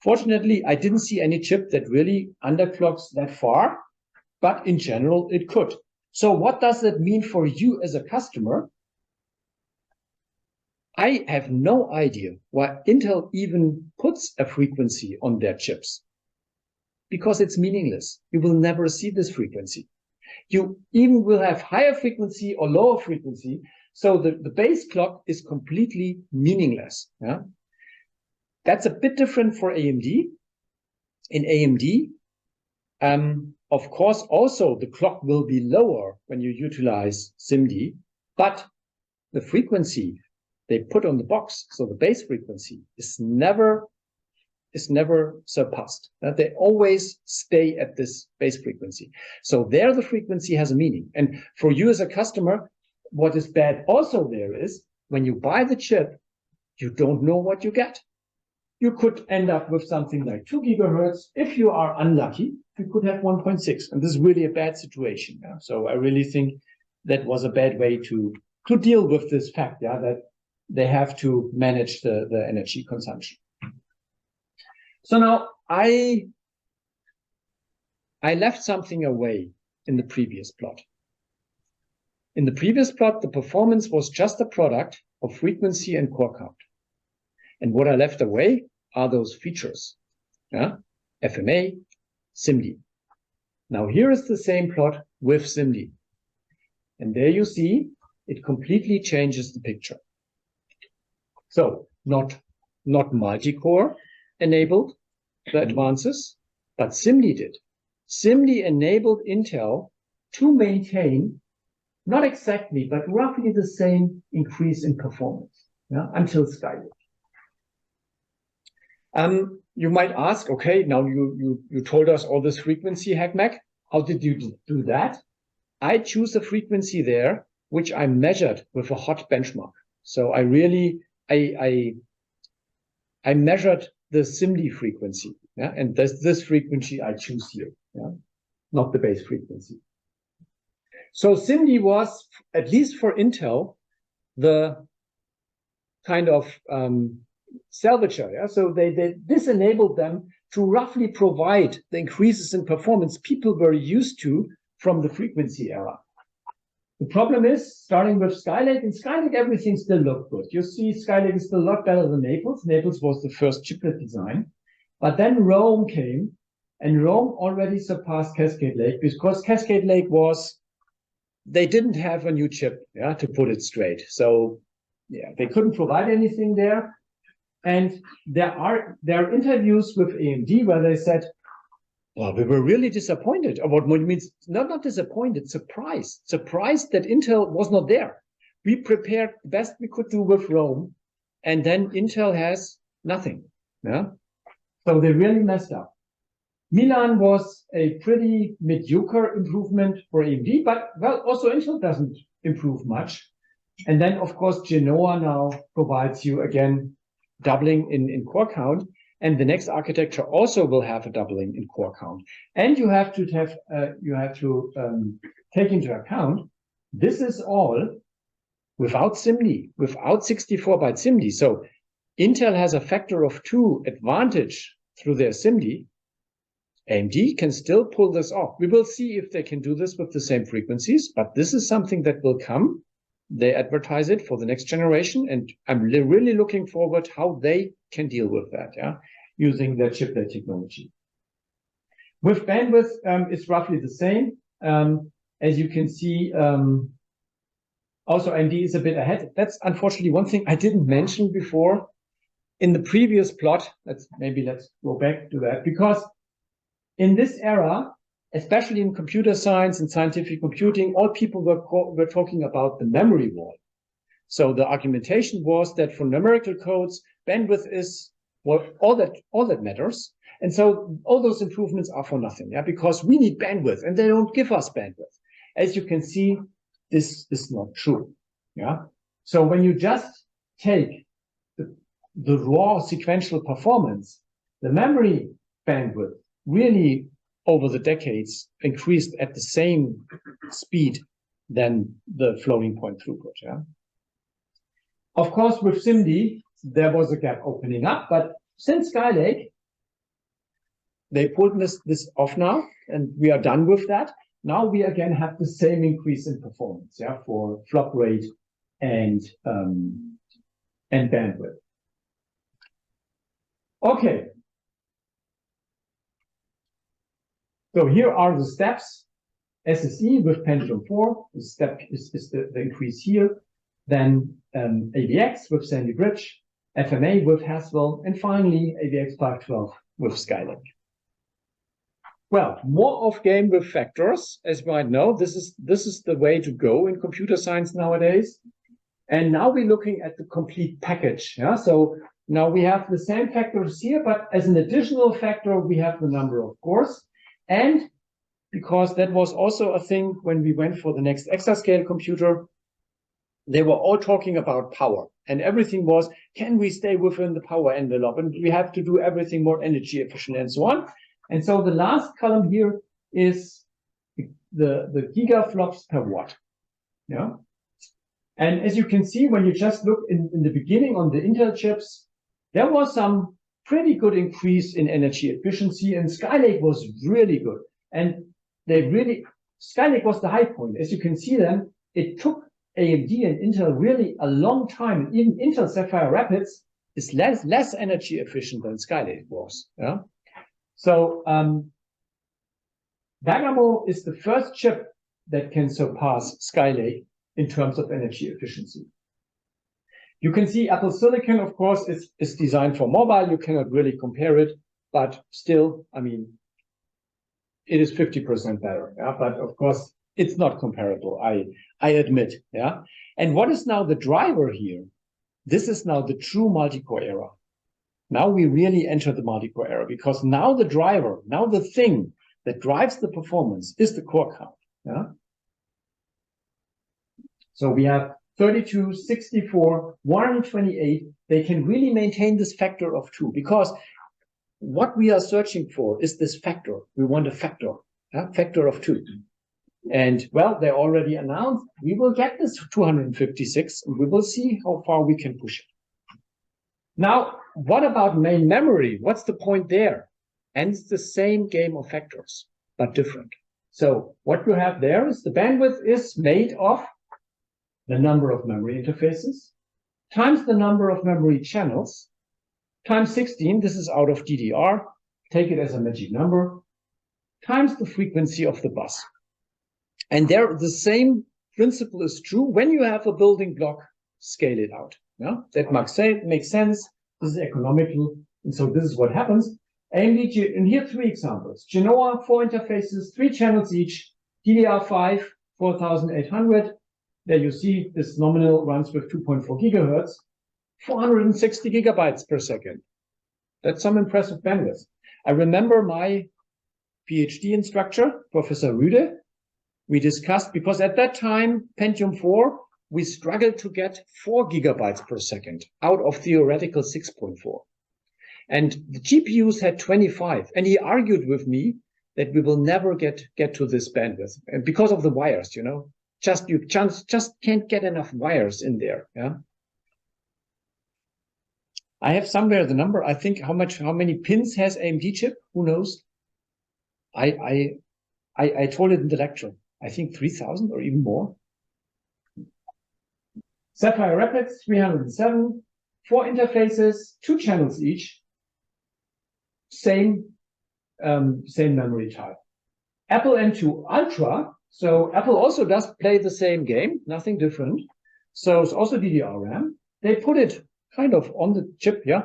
Fortunately, I didn't see any chip that really underclocks that far, but in general, it could. So what does that mean for you as a customer? I have no idea why Intel even puts a frequency on their chips, because it's meaningless. You will never see this frequency. You even will have higher frequency or lower frequency. So the base clock is completely meaningless. Yeah? That's a bit different for AMD. In AMD, of course, also the clock will be lower when you utilize SIMD, but the frequency they put on the box, so the base frequency, is never surpassed. They always stay at this base frequency. So there the frequency has a meaning. And for you as a customer, what is bad also there is when you buy the chip, you don't know what you get. You could end up with something like 2 gigahertz. If you are unlucky, you could have 1.6. And this is really a bad situation. Yeah? So I really think that was a bad way to deal with this fact, that they have to manage the energy consumption. So now I left something away in the previous plot. In the previous plot, the performance was just a product of frequency and core count. And what I left away are those features, FMA, SIMD. Now here is the same plot with SIMD. And there you see it completely changes the picture. So not multi-core enabled the advances, but SIMD did. SIMD enabled Intel to maintain not exactly, but roughly the same increase in performance until Skylake. You might ask, okay, now you told us all this frequency hackmack. How did you do that? I choose a frequency there, which I measured with a hot benchmark. So I measured the SIMD frequency, and this frequency I choose here, not the base frequency. So SIMD was, at least for Intel, the kind of salvager. So this enabled them to roughly provide the increases in performance people were used to from the frequency era. The problem is, starting with Skylake, in Skylake everything still looked good. You see, Skylake is still a lot better than Naples. Naples was the first chiplet design. But then Rome came, and Rome already surpassed Cascade Lake, because Cascade Lake they didn't have a new chip, to put it straight. So, they couldn't provide anything there. And there are interviews with AMD where they said, well, we were really disappointed. Or what means not disappointed, surprised. Surprised that Intel was not there. We prepared the best we could do with Rome, and then Intel has nothing. So they really messed up. Milan was a pretty mediocre improvement for AMD, but well, also Intel doesn't improve much. And then, of course, Genoa now provides you again doubling in core count. And the next architecture also will have a doubling in core count. And you have to take into account this is all without SIMD, without 64-byte SIMD. So Intel has a factor of 2 advantage through their SIMD. AMD can still pull this off. We will see if they can do this with the same frequencies, but this is something that will come. They advertise it for the next generation, and I'm really looking forward how they can deal with that, using their chiplet technology. With bandwidth, it's roughly the same. As you can see, also AMD is a bit ahead. That's unfortunately one thing I didn't mention before. In the previous plot, let's go back to that, because in this era, especially in computer science and scientific computing, all people were talking about the memory wall. So the argumentation was that for numerical codes, bandwidth is all that matters. And so all those improvements are for nothing, yeah, because we need bandwidth and they don't give us bandwidth. As you can see, this is not true, yeah. So when you just take the raw sequential performance, the memory bandwidth really over the decades increased at the same speed than the floating point throughput, yeah. Of course, with SIMD, there was a gap opening up, but since Skylake, they pulled this off now, and we are done with that. Now we again have the same increase in performance, yeah, for flop rate and bandwidth. Okay. So here are the steps. SSE with Pentium 4, the step is the increase here. Then AVX with Sandy Bridge, FMA with Haswell, and finally AVX 512 with Skylake. Well, more off game with factors, as you might know. This is the way to go in computer science nowadays. And now we're looking at the complete package. Yeah, so now we have the same factors here, but as an additional factor, we have the number of cores. And because that was also a thing when we went for the next exascale computer, they were all talking about power, and everything was, can we stay within the power envelope? And we have to do everything more energy efficient and so on. And so the last column here is the gigaflops per watt. Yeah. And as you can see, when you just look in the beginning on the Intel chips, there was some pretty good increase in energy efficiency, and Skylake was really good. And Skylake was the high point. As you can see then, it took AMD and Intel really a long time. Even Intel Sapphire Rapids is less energy efficient than Skylake was. Yeah. So Bergamo is the first chip that can surpass Skylake in terms of energy efficiency. You can see Apple Silicon, of course, is designed for mobile. You cannot really compare it, but still, I mean, it is 50% better. Yeah, but of course, it's not comparable. I admit. Yeah. And what is now the driver here? This is now the true multi-core era. Now we really enter the multi-core era, because now the driver, now the thing that drives the performance is the core count. Yeah. So we have 32, 64, 128. They can really maintain this factor of 2, because what we are searching for is this factor. We want a factor, factor of 2. And well, they already announced we will get this 256, and we will see how far we can push it. Now, what about main memory? What's the point there? And it's the same game of factors, but different. So what you have there is the bandwidth is made of the number of memory interfaces times the number of memory channels times 16. This is out of DDR. Take it as a magic number, times the frequency of the bus. And there, the same principle is true when you have a building block, scale it out. Yeah, that makes sense. This is economical. And so this is what happens. AMD, and here 3 examples. Genoa, 4 interfaces, 3 channels each, DDR5, 4800. There you see this nominal runs with 2.4 gigahertz, 460 gigabytes per second. That's some impressive bandwidth. I remember my PhD instructor, Professor Rüde. We discussed, because at that time, Pentium 4, we struggled to get 4 gigabytes per second out of theoretical 6.4. And the GPUs had 25. And he argued with me that we will never get to this bandwidth. And because of the wires, you know, you just can't get enough wires in there. Yeah. I have somewhere the number. I think how many pins has AMD chip? Who knows? I told it in the lecture. I think 3,000 or even more. Sapphire Rapids, 307, 4 interfaces, 2 channels each, same memory type. Apple M2 Ultra, so Apple also does play the same game, nothing different. So it's also DDR RAM. They put it kind of on the chip, yeah.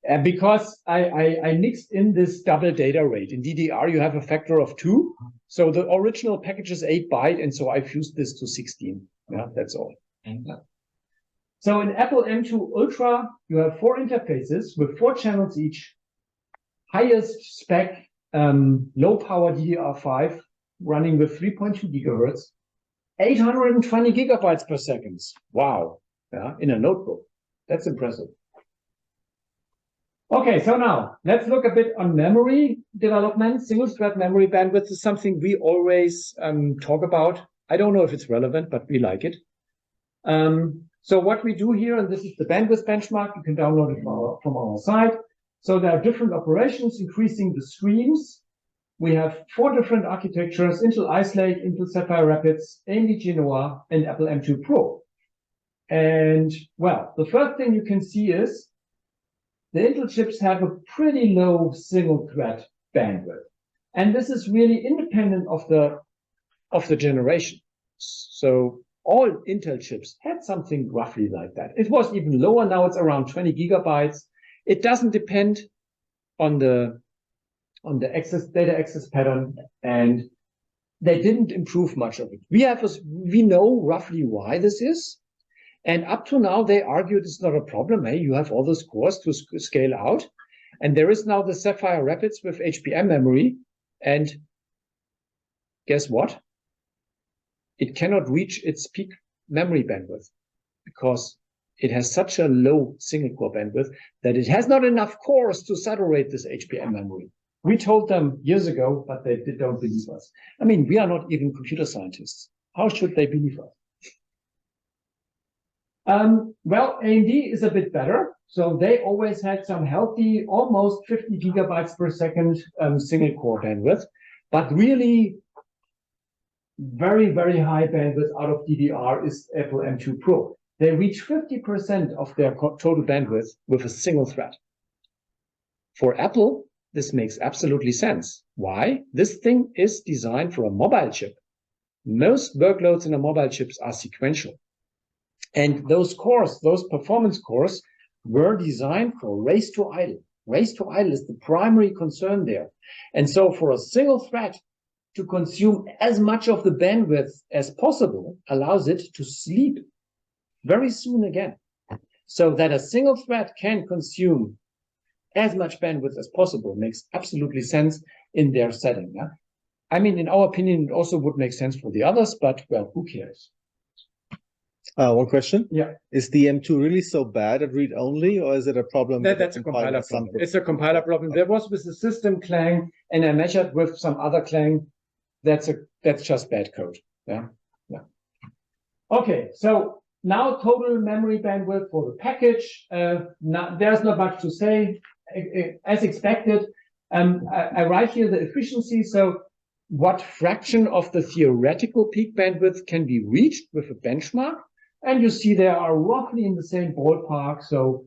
And because I mixed in this double data rate. In DDR, you have a factor of 2. So the original package is 8 byte, and so I fused this to 16. Yeah, that's all. Yeah. So in Apple M2 Ultra, you have 4 interfaces with 4 channels each, highest spec, low power DDR5 running with 3.2 gigahertz, 820 gigabytes per second. Wow. Yeah, in a notebook. That's impressive. Okay, so now let's look a bit on memory development. Single thread memory bandwidth is something we always talk about. I don't know if it's relevant, but we like it. So what we do here, and this is the bandwidth benchmark, you can download it from our site. So there are different operations increasing the streams. We have 4 different architectures: Intel Ice Lake, Intel Sapphire Rapids, AMD Genoa, and Apple M2 Pro. And well, the first thing you can see is the Intel chips have a pretty low single thread bandwidth. And this is really independent of the generation. So all Intel chips had something roughly like that. It was even lower. Now it's around 20 gigabytes. It doesn't depend on the data access pattern, and they didn't improve much of it. We know roughly why this is. And up to now, they argued it's not a problem. Hey, you have all those cores to scale out. And there is now the Sapphire Rapids with HBM memory. And guess what? It cannot reach its peak memory bandwidth because it has such a low single core bandwidth that it has not enough cores to saturate this HBM memory. We told them years ago, but they don't believe us. I mean, we are not even computer scientists. How should they believe us? Well, AMD is a bit better. So they always had some healthy, almost 50 gigabytes per second single core bandwidth, but really very, very high bandwidth out of DDR is Apple M2 Pro. They reach 50% of their total bandwidth with a single thread. For Apple, this makes absolutely sense. Why? This thing is designed for a mobile chip. Most workloads in a mobile chips are sequential. And those cores, those performance cores, were designed for race to idle. Race to idle is the primary concern there. And so for a single thread to consume as much of the bandwidth as possible allows it to sleep very soon again. So that a single thread can consume as much bandwidth as possible makes absolutely sense in their setting. Yeah? I mean, in our opinion, it also would make sense for the others, but well, who cares? One question. Yeah. Is the M2 really so bad at read-only, or is it a problem? That's a compiler problem. It's a compiler problem. There was with the system clang, and I measured with some other clang. That's just bad code. Yeah. Yeah. Okay. So now total memory bandwidth for the package. There's not much to say. As expected, I write here the efficiency. So what fraction of the theoretical peak bandwidth can be reached with a benchmark? And you see they are roughly in the same ballpark. So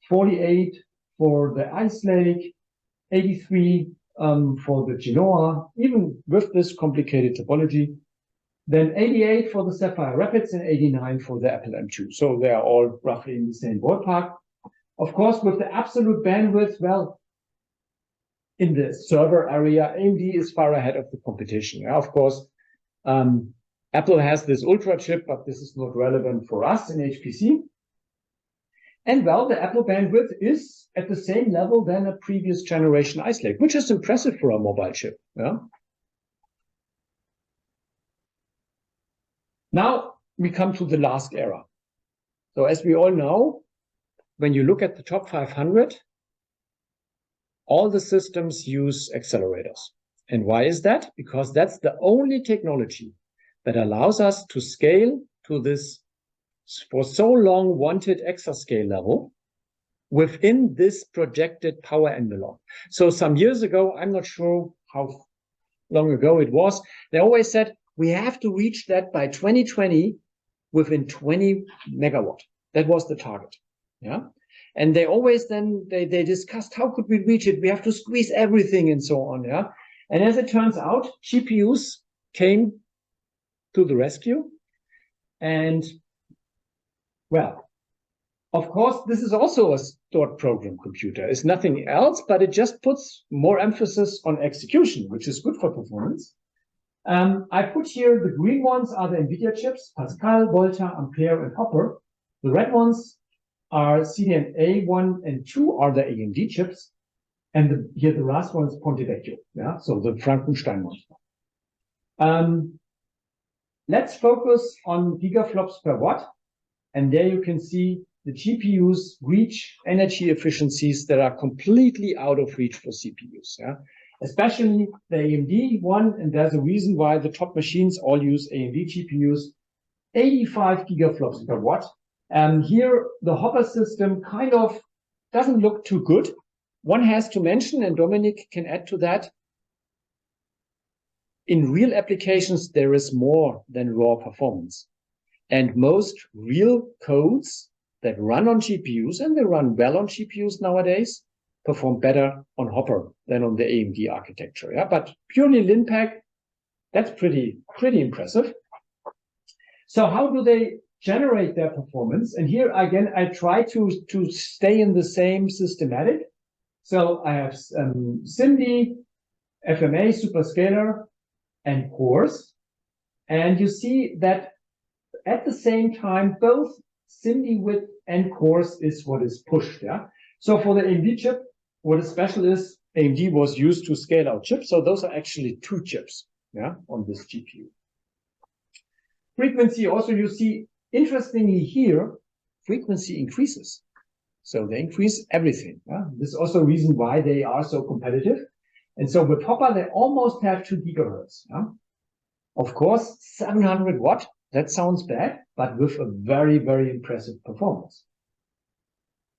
48 for the Ice Lake, 83 for the Genoa, even with this complicated topology. Then 88 for the Sapphire Rapids and 89 for the Apple M2. So they are all roughly in the same ballpark. Of course, with the absolute bandwidth, well, in the server area, AMD is far ahead of the competition. Yeah, of course, Apple has this Ultra chip, but this is not relevant for us in HPC. And well, the Apple bandwidth is at the same level than a previous generation Ice Lake, which is impressive for a mobile chip. Yeah. Now we come to the last era. So as we all know, when you look at the top 500, all the systems use accelerators. And why is that? Because that's the only technology that allows us to scale to this for so long wanted exascale level within this projected power envelope. So some years ago, I'm not sure how long ago it was, they always said, we have to reach that by 2020 within 20 megawatt. That was the target. Yeah. And they always then, they discussed, how could we reach it? We have to squeeze everything and so on. Yeah. And as it turns out, GPUs came to the rescue. And well, Of course, this is also a stored program computer. It's nothing else, but it just puts more emphasis on execution, which is good for performance. I put here the green ones are the NVIDIA chips, Pascal, Volta, Ampere, and Hopper. The red ones are CDNA 1 and 2 are the AMD chips. And here the last one is Ponte Vecchio, yeah, so the Frankenstein one. Let's focus on gigaflops per watt. And there you can see the GPUs reach energy efficiencies that are completely out of reach for CPUs, yeah. Especially the AMD one, and there's a reason why the top machines all use AMD GPUs, 85 gigaflops per watt. Here, the Hopper system kind of doesn't look too good. One has to mention, and Dominic can add to that, in real applications, there is more than raw performance. And most real codes that run on GPUs, and they run well on GPUs nowadays, perform better on Hopper than on the AMD architecture. Yeah, but purely LinPack, that's pretty impressive. So how do they generate their performance? And here again, I try to stay in the same systematic. So I have SIMD, FMA, superscalar, and cores. And you see that at the same time, both SIMD width and cores is what is pushed. Yeah. So for the AMD chip, what is special is AMD was used to scale out chips. So those are actually 2 chips, yeah, on this GPU. Frequency also, you see, interestingly here, frequency increases. So they increase everything. Yeah? This is also a reason why they are so competitive. And so with Hopper, they almost have 2 gigahertz. Yeah? Of course, 700 watt, that sounds bad, but with a very, very impressive performance.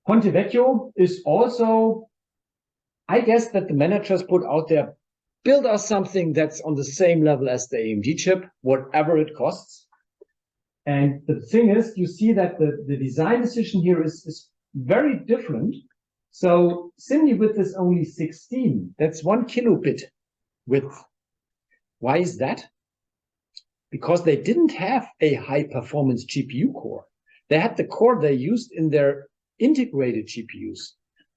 Ponte Vecchio is also, I guess that the managers put out there, build us something that's on the same level as the AMD chip, whatever it costs. And the thing is, you see that the design decision here is very different. So SIMD width is only 16. That's 1 kilobit width. Why is that? Because they didn't have a high performance GPU core. They had the core they used in their integrated GPUs.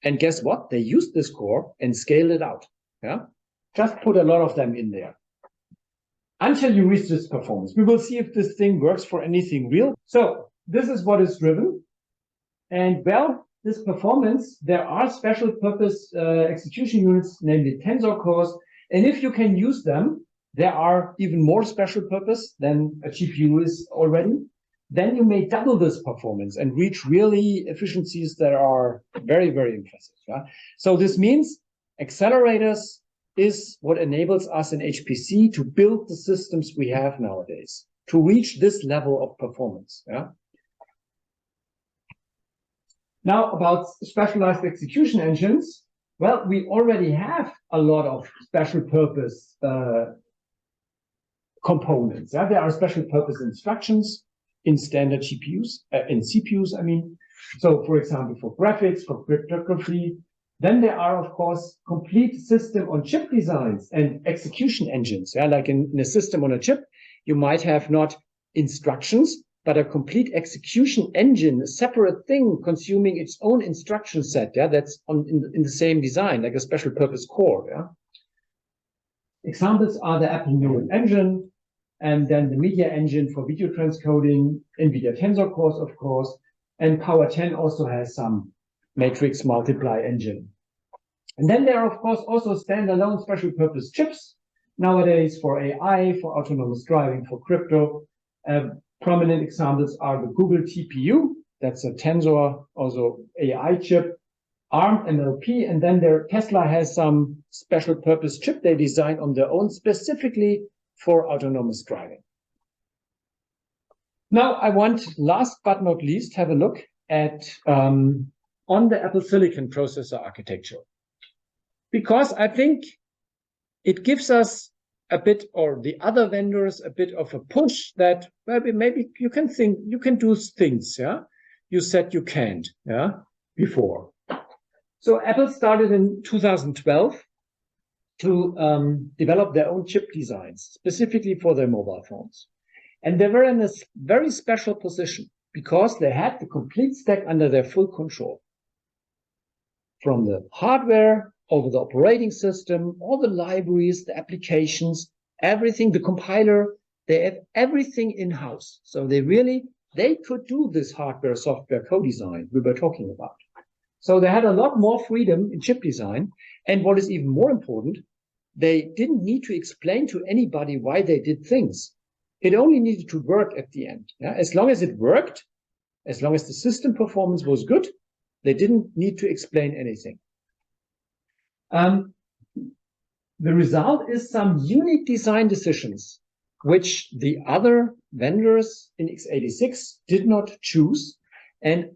And guess what? They used this core and scaled it out. Yeah, just put a lot of them in there until you reach this performance. We will see if this thing works for anything real. So this is what is driven. And well, this performance, there are special purpose execution units, namely tensor cores. And if you can use them, there are even more special purpose than a GPU is already. Then you may double this performance and reach really efficiencies that are very, very impressive. Yeah? So this means accelerators is what enables us in HPC to build the systems we have nowadays, to reach this level of performance. Yeah? Now about specialized execution engines. Well, we already have a lot of special purpose components. Yeah? There are special purpose instructions in standard GPUs, in CPUs, I mean. So, for example, for graphics, for cryptography. Then there are, of course, complete system on chip designs and execution engines. Yeah? Like in a system on a chip, you might have not instructions, but a complete execution engine, a separate thing consuming its own instruction set. Yeah, that's in the same design, like a special purpose core. Yeah. Examples are the Apple Neural Engine, and then the media engine for video transcoding, NVIDIA Tensor Cores, of course, and Power 10 also has some matrix multiply engine. And then there are, of course, also standalone special purpose chips nowadays for AI, for autonomous driving, for crypto. Prominent examples are the Google TPU, that's a Tensor, also AI chip, ARM MLP, and then Tesla has some special purpose chip they designed on their own specifically for autonomous driving. Now I want, last but not least, have a look at on the Apple Silicon processor architecture, because I think it gives us a bit, or the other vendors, a bit of a push that maybe you can think, you can do things, yeah? You said you can't, yeah, before. So Apple started in 2012 to develop their own chip designs, specifically for their mobile phones. And they were in a very special position because they had the complete stack under their full control. From the hardware over the operating system, all the libraries, the applications, everything, the compiler, they have everything in-house. So they could do this hardware, software co-design we were talking about. So they had a lot more freedom in chip design. And what is even more important, they didn't need to explain to anybody why they did things. It only needed to work at the end. Yeah? As long as it worked, as long as the system performance was good, they didn't need to explain anything. The result is some unique design decisions, which the other vendors in x86 did not choose. And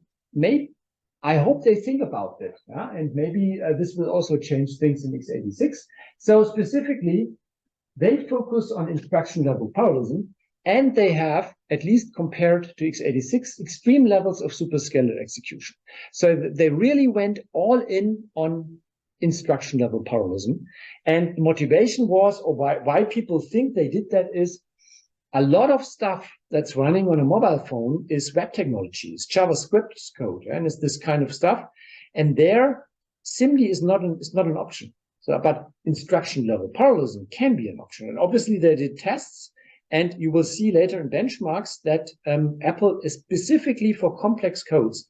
I hope they think about this. Yeah? And maybe this will also change things in x86. So specifically, they focus on instruction level parallelism, and they have, at least compared to x86, extreme levels of superscalar execution. So they really went all in on instruction level parallelism. And the motivation was, or why people think they did that, is a lot of stuff that's running on a mobile phone is web technologies, JavaScript code, and it's this kind of stuff. And there, SIMD is not an option. So, but instruction level parallelism can be an option. And obviously they did tests, and you will see later in benchmarks that Apple is specifically for complex codes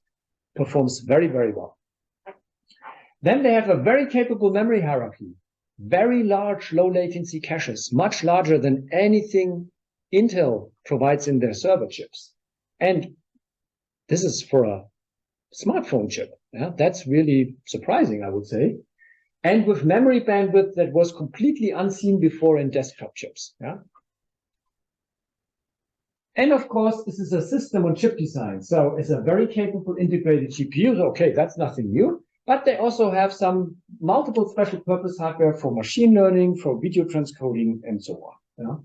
performs very, very well. Then they have a very capable memory hierarchy, very large low latency caches, much larger than anything Intel provides in their server chips. And this is for a smartphone chip. Yeah? That's really surprising, I would say. And with memory bandwidth that was completely unseen before in desktop chips. Yeah? And of course, this is a system on chip design. So it's a very capable integrated GPU. Okay, that's nothing new. But they also have some multiple special purpose hardware for machine learning, for video transcoding, and so on. Yeah?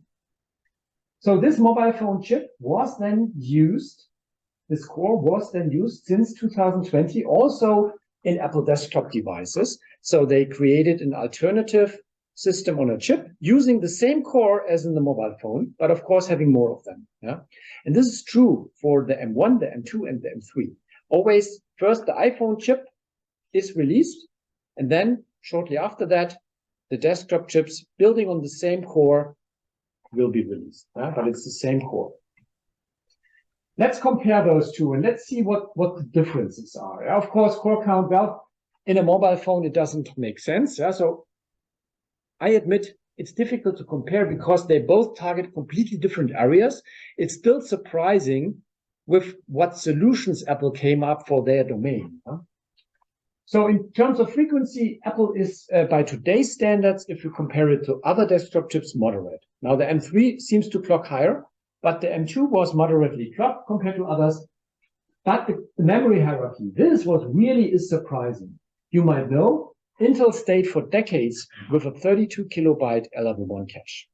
So this mobile phone chip was then used, this core was then used since 2020, also in Apple desktop devices. So they created an alternative system on a chip using the same core as in the mobile phone, but of course having more of them. Yeah? And this is true for the M1, the M2, and the M3. Always first the iPhone chip is released, and then shortly after that, the desktop chips building on the same core will be released, but it's the same core. Let's compare those two and let's see what the differences are. Of course, core count, well, in a mobile phone, it doesn't make sense. Yeah? So I admit it's difficult to compare because they both target completely different areas. It's still surprising with what solutions Apple came up for their domain. So in terms of frequency, Apple is, by today's standards, if you compare it to other desktop chips, moderate. Now the M3 seems to clock higher, but the M2 was moderately clocked compared to others. But the memory hierarchy, this is what really is surprising. You might know, Intel stayed for decades with a 32 kilobyte L1 cache.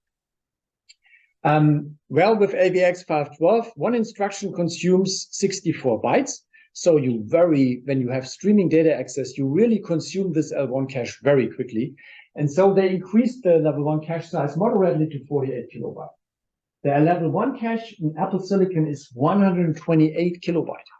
Well, with AVX 512, one instruction consumes 64 bytes. So when you have streaming data access, you really consume this L1 cache very quickly. And so they increased the level 1 cache size moderately to 48 kilobyte. The level 1 cache in Apple Silicon is 128 kilobyte.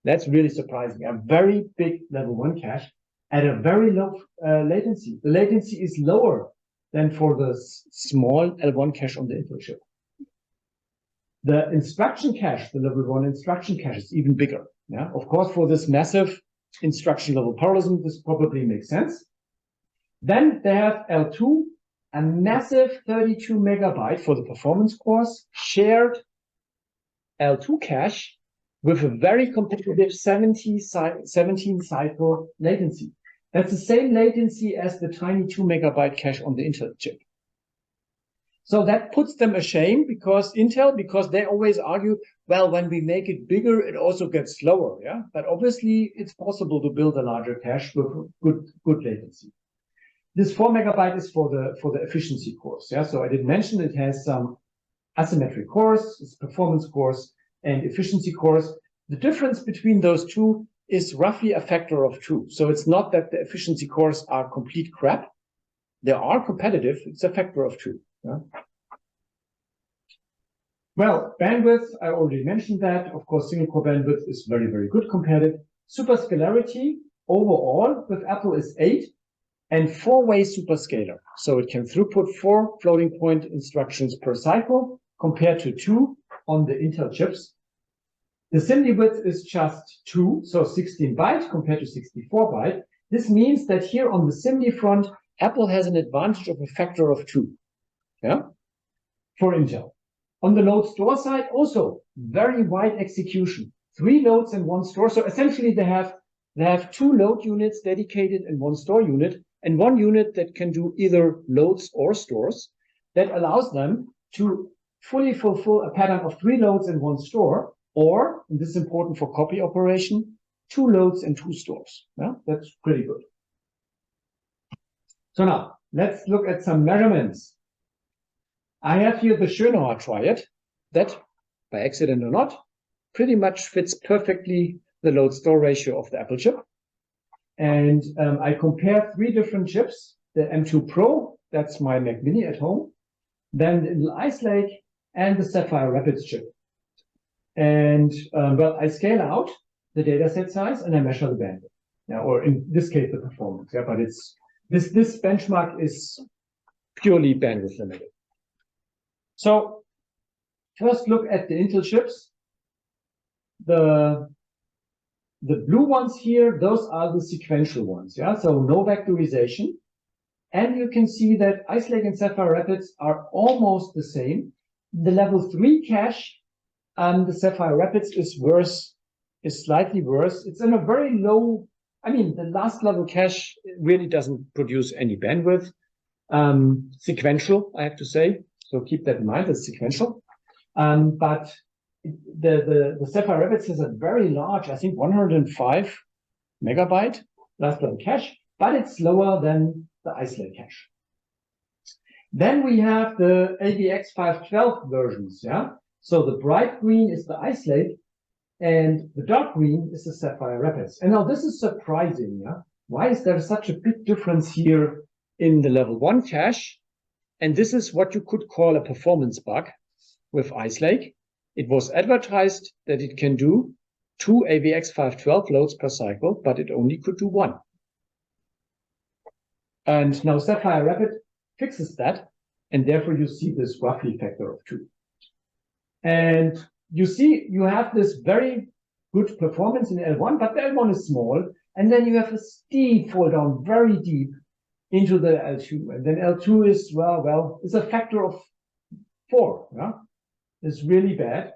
That's really surprising. A very big level 1 cache at a very low latency. The latency is lower than for the small L1 cache on the Intel chip. The instruction cache, the level 1 instruction cache, is even bigger. Yeah, of course, for this massive instruction level parallelism, this probably makes sense. Then they have L2, a massive 32 megabyte for the performance cores, shared L2 cache with a very competitive 17 cycle latency. That's the same latency as the tiny 2 megabyte cache on the Intel chip. So that puts them ashamed because they always argue, well, when we make it bigger, it also gets slower. Yeah, but obviously it's possible to build a larger cache with good latency. This 4 megabyte is for the efficiency cores. Yeah, so I did mention it has some asymmetric cores, it's performance cores and efficiency cores. The difference between those two is roughly a factor of 2. So it's not that the efficiency cores are complete crap. They are competitive. It's a factor of 2. Yeah. Well, bandwidth, I already mentioned that. Of course, single core bandwidth is very, very good compared to superscalarity. Overall, with Apple is 8 and 4-way superscalar. So it can throughput 4 floating point instructions per cycle compared to 2 on the Intel chips. The SIMD width is just 2, so 16 byte compared to 64 byte. This means that here on the SIMD front, Apple has an advantage of a factor of 2, yeah, for Intel. On the load store side, also very wide execution, 3 loads in 1 store. So essentially they have 2 load units dedicated in 1 store unit and 1 unit that can do either loads or stores. That allows them to fully fulfill a pattern of 3 loads in 1 store, or, and this is important for copy operation, 2 loads in 2 stores. Yeah, that's pretty good. So now let's look at some measurements. I have here the Schönauer triad that, by accident or not, pretty much fits perfectly the load store ratio of the Apple chip. And I compare 3 different chips, the M2 Pro, that's my Mac Mini at home, then the Intel Ice Lake, and the Sapphire Rapids chip. And well, I scale out the dataset size and I measure the bandwidth. Yeah, or in this case, the performance. Yeah, but it's this benchmark is purely bandwidth limited. So first look at the Intel chips. The blue ones here, those are the sequential ones. Yeah, so no vectorization. And you can see that Ice Lake and Sapphire Rapids are almost the same. The level 3 cache, the Sapphire Rapids is slightly worse. It's in a very low, I mean, the last level cache really doesn't produce any bandwidth. Sequential, I have to say. So keep that in mind, it's sequential. But the Sapphire Rapids has a very large, I think 105 megabyte last level cache, but it's slower than the Ice Lake cache. Then we have the AVX 512 versions, yeah? So the bright green is the Ice Lake and the dark green is the Sapphire Rapids. And now this is surprising, yeah? Why is there such a big difference here in the level 1 cache? And this is what you could call a performance bug with Ice Lake. It was advertised that it can do 2 AVX 512 loads per cycle, but it only could do 1. And now Sapphire Rapid fixes that, and therefore you see this roughly factor of 2. And you see you have this very good performance in L1, but the L1 is small, and then you have a steep fall down very deep into the L2. And then L2 is, well, it's a factor of 4. Yeah? It's really bad.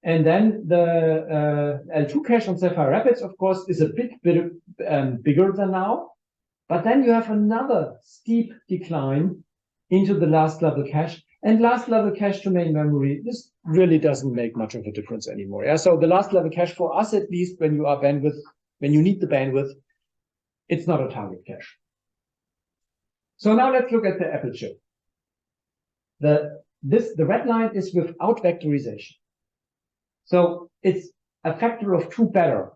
And then the L2 cache on Sapphire Rapids, of course, is a bit bigger than now. But then you have another steep decline into the last level cache. And last level cache to main memory, this really doesn't make much of a difference anymore. Yeah? So the last level cache for us, at least when you are when you need the bandwidth, it's not a target cache. So now let's look at the Apple chip. The red line is without vectorization. So it's a factor of 2 better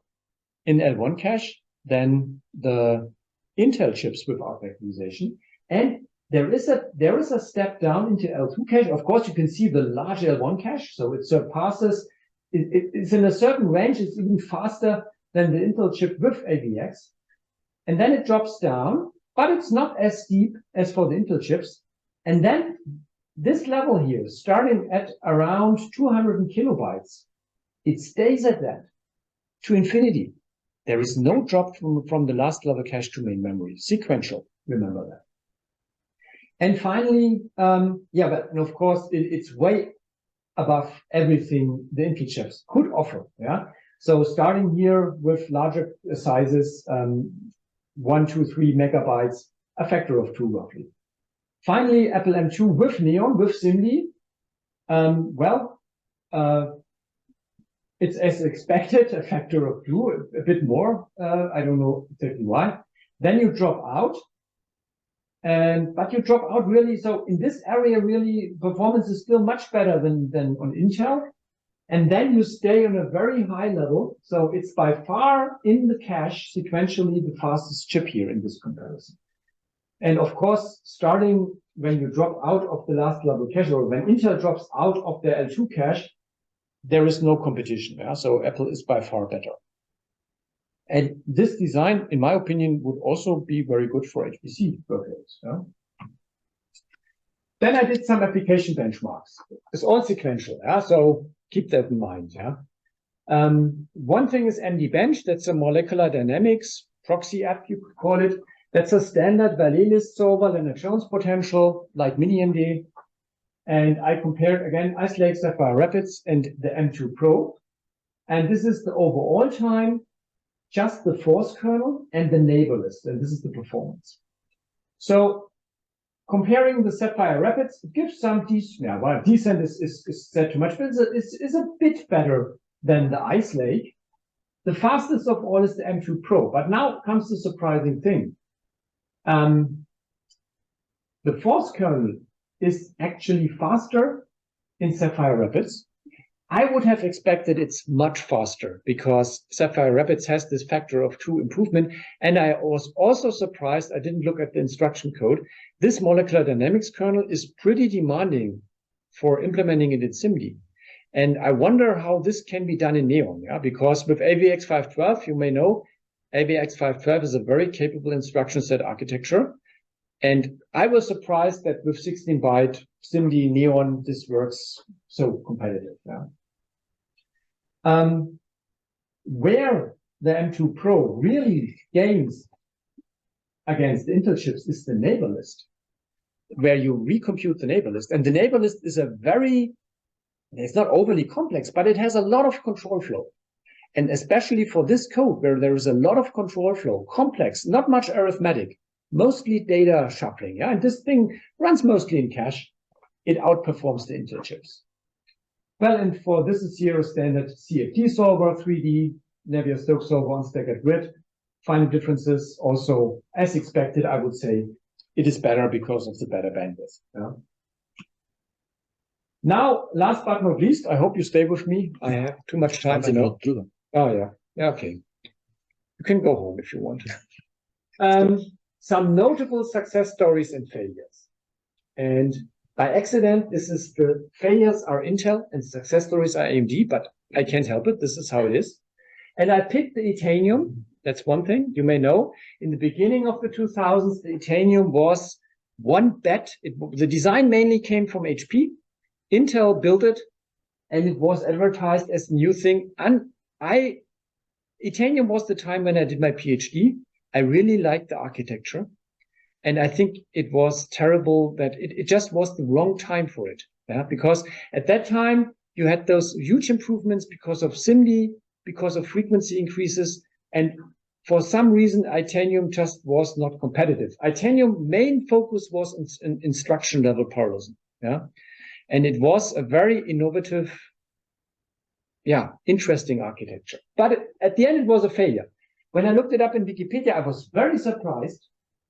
in L1 cache than the Intel chips without vectorization. And there is a step down into L2 cache. Of course, you can see the large L1 cache. So it surpasses, it's in a certain range. It's even faster than the Intel chip with AVX. And then it drops down, but it's not as steep as for the Intel chips. And then this level here, starting at around 200 kilobytes, it stays at that to infinity. There is no drop from the last level cache to main memory. Sequential, remember that. And finally, but of course, it's way above everything the Intel chips could offer. Yeah. So starting here with larger sizes, 1, 2, 3 megabytes, a factor of 2 roughly. Finally, Apple M2 with Neon, with SIMD. It's as expected, a factor of 2, a bit more. I don't know exactly why. Then you drop out. But you drop out really, so in this area, really, performance is still much better than on Intel. And then you stay on a very high level. So it's by far in the cache, sequentially, the fastest chip here in this comparison. And of course, starting when you drop out of the last level cache, or when Intel drops out of their L2 cache, there is no competition. Yeah? So Apple is by far better. And this design, in my opinion, would also be very good for HPC workloads. Yeah? Then I did some application benchmarks. It's all sequential, yeah? So keep that in mind. Yeah. One thing is MD-Bench. That's a molecular dynamics proxy app, you could call it. That's a standard Valley list solver, Leonard Jones potential, like MiniMD. And I compared again Ice Lake, Sapphire Rapids, and the M2 Pro. And this is the overall time, just the force kernel and the neighbor list. And this is the performance. So comparing the Sapphire Rapids, it gives some decent, yeah, well, decent is said too much, but it's a bit better than the Ice Lake. The fastest of all is the M2 Pro. But now comes the surprising thing. The force kernel is actually faster in Sapphire Rapids. I would have expected it's much faster because Sapphire Rapids has this factor of 2 improvement. And I was also surprised, I didn't look at the instruction code. This molecular dynamics kernel is pretty demanding for implementing it in SIMD. And I wonder how this can be done in Neon, yeah? Because with AVX 512, you may know, AVX 512 is a very capable instruction set architecture. And I was surprised that with 16-byte SIMD Neon, this works so competitive. Yeah. Where the M2 Pro really gains against Intel chips is the neighbor list, where you recompute the neighbor list. And the neighbor list is it's not overly complex, but it has a lot of control flow. And especially for this code, where there is a lot of control flow, complex, not much arithmetic, mostly data shuffling. Yeah, and this thing runs mostly in cache. It outperforms the Intel chips. Well, and for this is here a standard CFT solver, 3D, Navier-Stokes solver on staggered grid. Final differences also, as expected, I would say, it is better because of the better bandwidth. Yeah. Now, last but not least, I hope you stay with me. I have too much time. I know. Oh, yeah. Yeah, okay. You can go home if you want. Some notable success stories and failures. And by accident, this is the failures are Intel and success stories are AMD, but I can't help it. This is how it is. And I picked the Itanium. That's one thing you may know. In the beginning of the 2000s, the Itanium was one bet. The design mainly came from HP. Intel built it, and it was advertised as a new thing. And Itanium was the time when I did my PhD. I really liked the architecture. And I think it was terrible that it just was the wrong time for it. Yeah? Because at that time, you had those huge improvements because of SIMD, because of frequency increases. And for some reason, Itanium just was not competitive. Itanium main focus was in instruction level parallelism. Yeah. And it was a very innovative, interesting architecture. But at the end, it was a failure. When I looked it up in Wikipedia, I was very surprised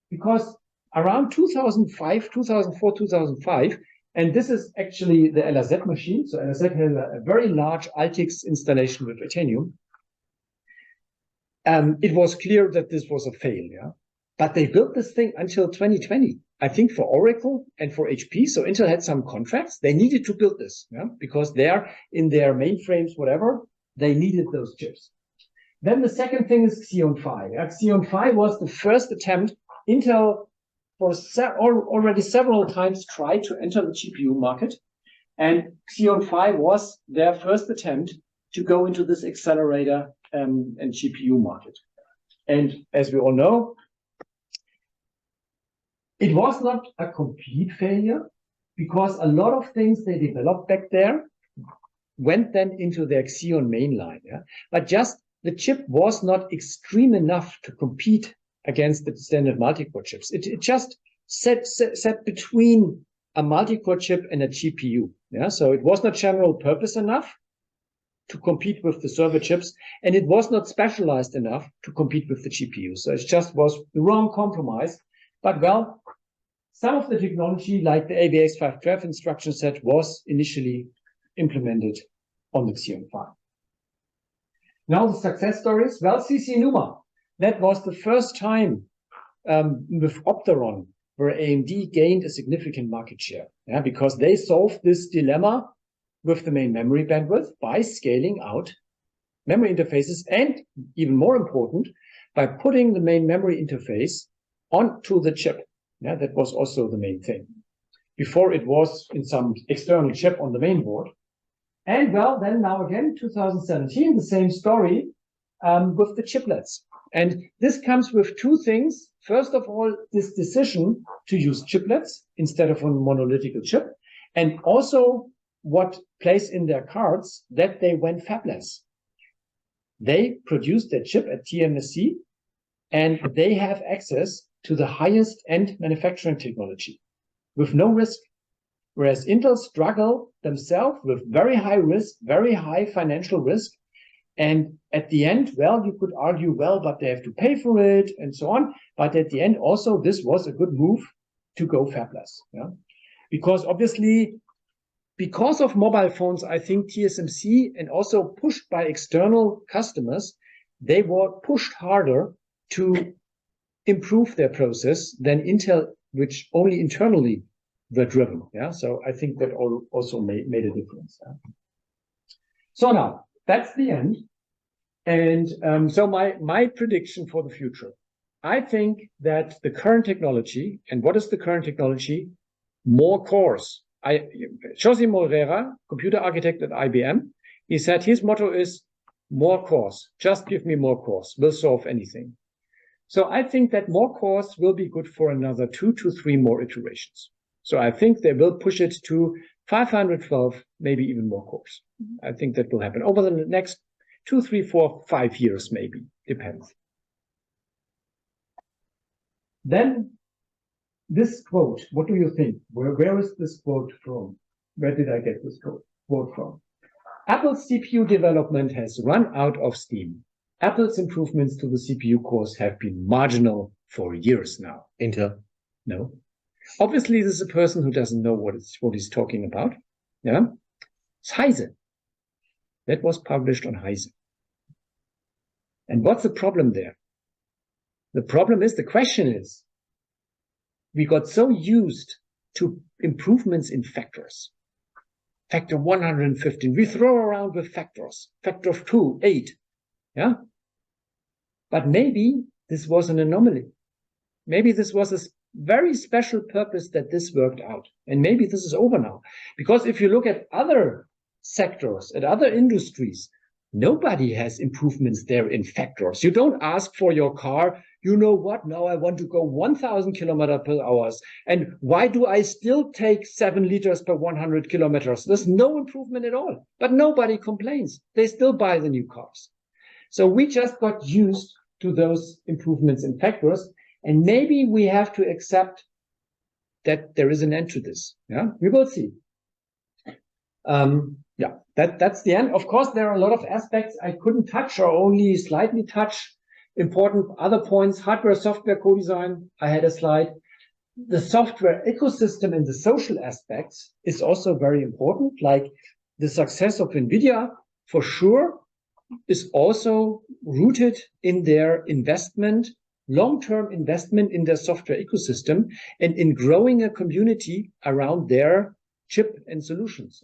because around 2005, 2004, 2005, and this is actually the LRZ machine. So LRZ has a very large Altix installation with Itanium. It was clear that this was a failure, but they built this thing until 2020. I think for Oracle and for HP. So Intel had some contracts. They needed to build this, because they're in their mainframes, whatever, they needed those chips. Then the second thing is Xeon Phi. Xeon Phi was the first attempt. Intel already several times tried to enter the GPU market. And Xeon Phi was their first attempt to go into this accelerator and GPU market. And as we all know, it was not a complete failure because a lot of things they developed back there went then into their Xeon mainline. Yeah? But just the chip was not extreme enough to compete against the standard multi-core chips. It just sat between a multi-core chip and a GPU. Yeah? So it was not general purpose enough to compete with the server chips, and it was not specialized enough to compete with the GPU. So it just was the wrong compromise. But well, some of the technology, like the AVX 512 instruction set, was initially implemented on the Xeon Phi. Now the success stories. Well, CC Numa. That was the first time with Opteron where AMD gained a significant market share, yeah, because they solved this dilemma with the main memory bandwidth by scaling out memory interfaces, and even more important, by putting the main memory interface onto the chip. Yeah, that was also the main thing. Before it was in some external chip on the main board. And well, then now again, 2017, the same story with the chiplets. And this comes with two things. First of all, this decision to use chiplets instead of a monolithic chip. And also what plays in their cards, that they went fabless. They produce their chip at TSMC, and they have access to the highest end manufacturing technology with no risk. Whereas Intel struggle themselves with very high risk, very high financial risk. And at the end, well, you could argue, well, but they have to pay for it and so on. But at the end, also, this was a good move to go fabless. Yeah? Because obviously, because of mobile phones, I think TSMC, and also pushed by external customers, they were pushed harder to improve their process than Intel, which only internally were driven. Yeah, so I think that also made a difference. Yeah? So now that's the end. And so my prediction for the future, I think that the current technology, and what is the current technology? More cores. José Moreira, computer architect at IBM, he said his motto is more cores. Just give me more cores. We'll solve anything. So I think that more cores will be good for another 2 to 3 more iterations. So I think they will push it to 512, maybe even more cores. I think that will happen over the next 2, 3, 4, 5 years, maybe. Depends. Then this quote, what do you think? Where is this quote from? Where did I get this quote from? Apple's CPU development has run out of steam. Apple's improvements to the CPU cores have been marginal for years now. Intel. No. Obviously, this is a person who doesn't know what he's talking about. Yeah. It's Heise. That was published on Heise. And what's the problem there? The problem is, the question is, we got so used to improvements in factors. Factor 115. We throw around with factors. Factor of 2, 8. Yeah. But maybe this was an anomaly. Maybe this was a very special purpose that this worked out. And maybe this is over now. Because if you look at other sectors, at other industries, nobody has improvements there in factors. You don't ask for your car, you know what, now I want to go 1,000 kilometers per hour. And why do I still take 7 liters per 100 kilometers? There's no improvement at all. But nobody complains. They still buy the new cars. So we just got used to those improvements in factors. And maybe we have to accept that there is an end to this. Yeah, we will see. Yeah, that's the end. Of course, there are a lot of aspects I couldn't touch or only slightly touch. Important other points, hardware, software, co-design. I had a slide. The software ecosystem and the social aspects is also very important. Like the success of NVIDIA, for sure, is also rooted in their investment, long-term investment in their software ecosystem and in growing a community around their chip and solutions.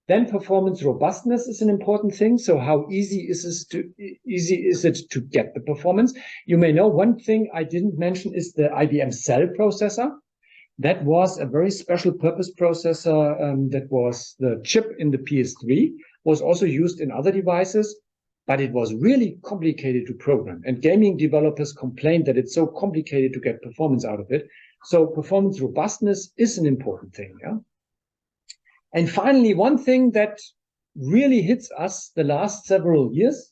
Then performance robustness is an important thing. So how easy is it to get the performance? You may know one thing I didn't mention is the IBM Cell processor. That was a very special purpose processor. That was the chip in the PS3, was also used in other devices, but it was really complicated to program. And gaming developers complained that it's so complicated to get performance out of it. So performance robustness is an important thing. Yeah. And finally, one thing that really hits us the last several years,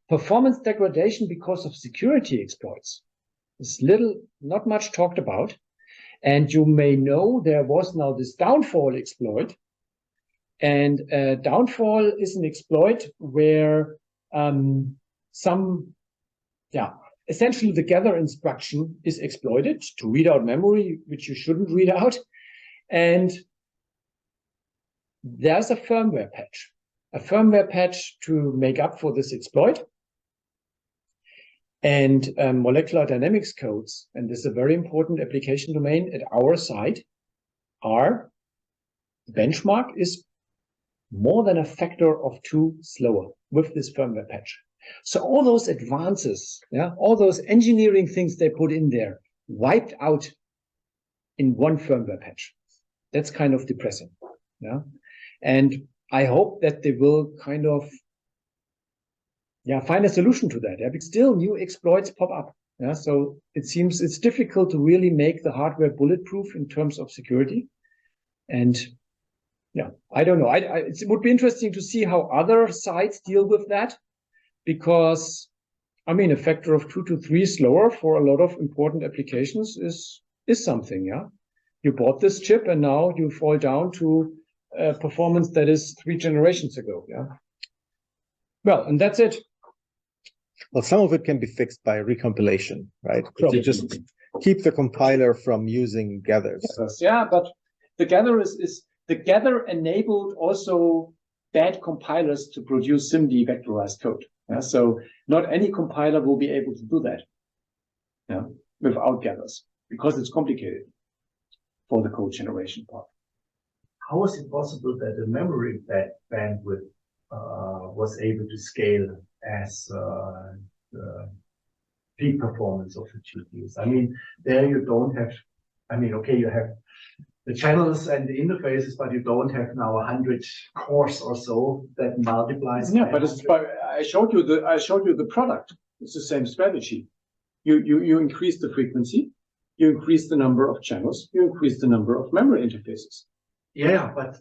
performance degradation because of security exploits. It's not much talked about. And you may know there was now this downfall exploit. And downfall is an exploit where essentially the gather instruction is exploited to read out memory, which you shouldn't read out. And there's a firmware patch to make up for this exploit. And molecular dynamics codes, and this is a very important application domain at our site, are benchmark is more than a factor of 2 slower with this firmware patch. So all those advances, all those engineering things they put in there, wiped out in one firmware patch. That's kind of depressing. And I hope that they will kind of find a solution to that. Because still new exploits pop up. So it seems it's difficult to really make the hardware bulletproof in terms of security. And I don't know. It would be interesting to see how other sites deal with that, because I mean, a factor of 2 to 3 slower for a lot of important applications is something. You bought this chip and now you fall down to performance that is 3 generations ago. Well, and that's it. Well, some of it can be fixed by recompilation, right? Sure. You just keep the compiler from using gathers. Yeah, but the gather the gather enabled also bad compilers to produce SIMD vectorized code. So not any compiler will be able to do that without gathers, because it's complicated for the code generation part. How is it possible that the memory bandwidth was able to scale as the peak performance of the GPUs? I mean, there you don't have, I mean, okay, you have the channels and the interfaces, but you don't have now 100 cores or so that multiplies. Yeah, but I showed you the product. It's the same strategy. You increase the frequency, you increase the number of channels, you increase the number of memory interfaces. Yeah, but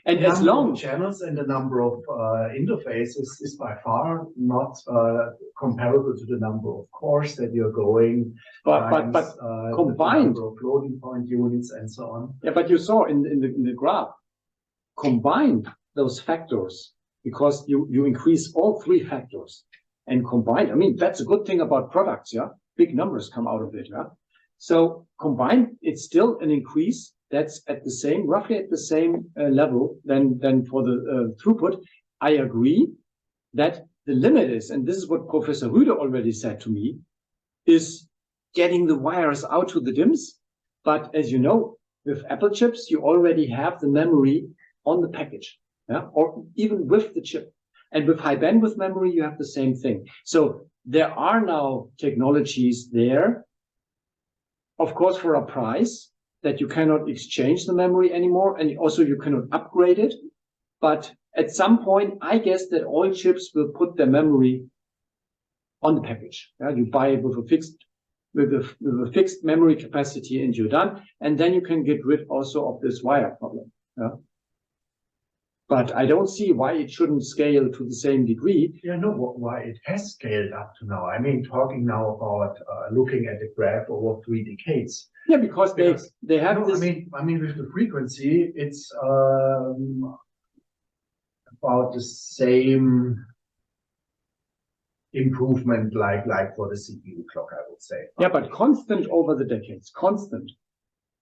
and as long channels and the number of interfaces is by far not comparable to the number of cores that you're going. But combined, the number of floating point units and so on. Yeah, but you saw in the graph, combined those factors, because you increase all 3 factors and combined. I mean, that's a good thing about products. Big numbers come out of it. So combined, it's still an increase that's at the same, roughly at the same level than for the throughput. I agree that the limit is, and this is what Professor Rüde already said to me, is getting the wires out to the DIMMs. But as you know, with Apple chips, you already have the memory on the package, or even with the chip. And with high bandwidth memory, you have the same thing. So there are now technologies there, of course, for a price, that you cannot exchange the memory anymore, and also you cannot upgrade it. But at some point, I guess that all chips will put their memory on the package. You buy it with a fixed memory capacity and you're done. And then you can get rid also of this wire problem. But I don't see why it shouldn't scale to the same degree. Yeah, no, why it has scaled up to now. I mean, talking now about looking at the graph over 3 decades. Yeah, because they have no, this. I mean, with the frequency, it's about the same improvement like for the CPU clock, I would say. Yeah, but constant over the decades, constant.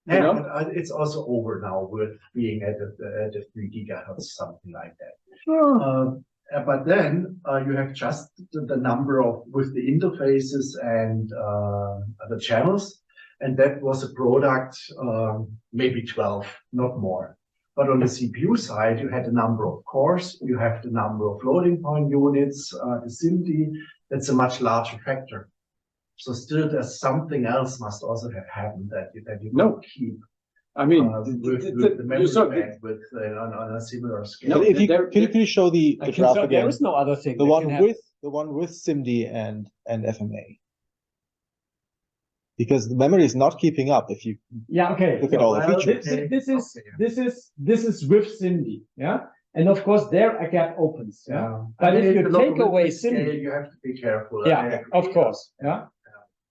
Yeah, but it's also over now with being at the 3 gigahertz, something like that. Sure. But then you have just the number of with the interfaces and the channels, and that was a product maybe 12, not more. But on the CPU side, you had a number of cores, you have the number of floating point units, the SIMD. That's a much larger factor. So still, there's something else must also have happened that you don't keep. I mean, with the memory bandwidth on a similar scale. No, can you show the graph again? There is no other thing. The one with SIMD and FMA. Because the memory is not keeping up if you look at all the features. This is with SIMD, and of course there a gap opens, But if you take away SIMD, you have to be careful. Yeah, of course,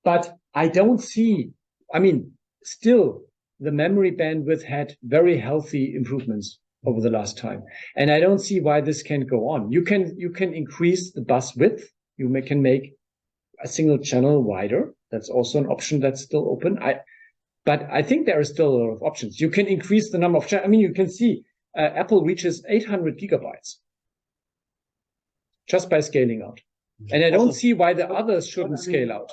But I don't see. I mean, still the memory bandwidth had very healthy improvements over the last time, and I don't see why this can go on. You can increase the bus width. You can make a single channel wider. That's also an option that's still open. But I think there are still a lot of options. You can increase the number of channels. I mean, you can see Apple reaches 800 gigabytes just by scaling out. And I don't Also- see why the others shouldn't scale out.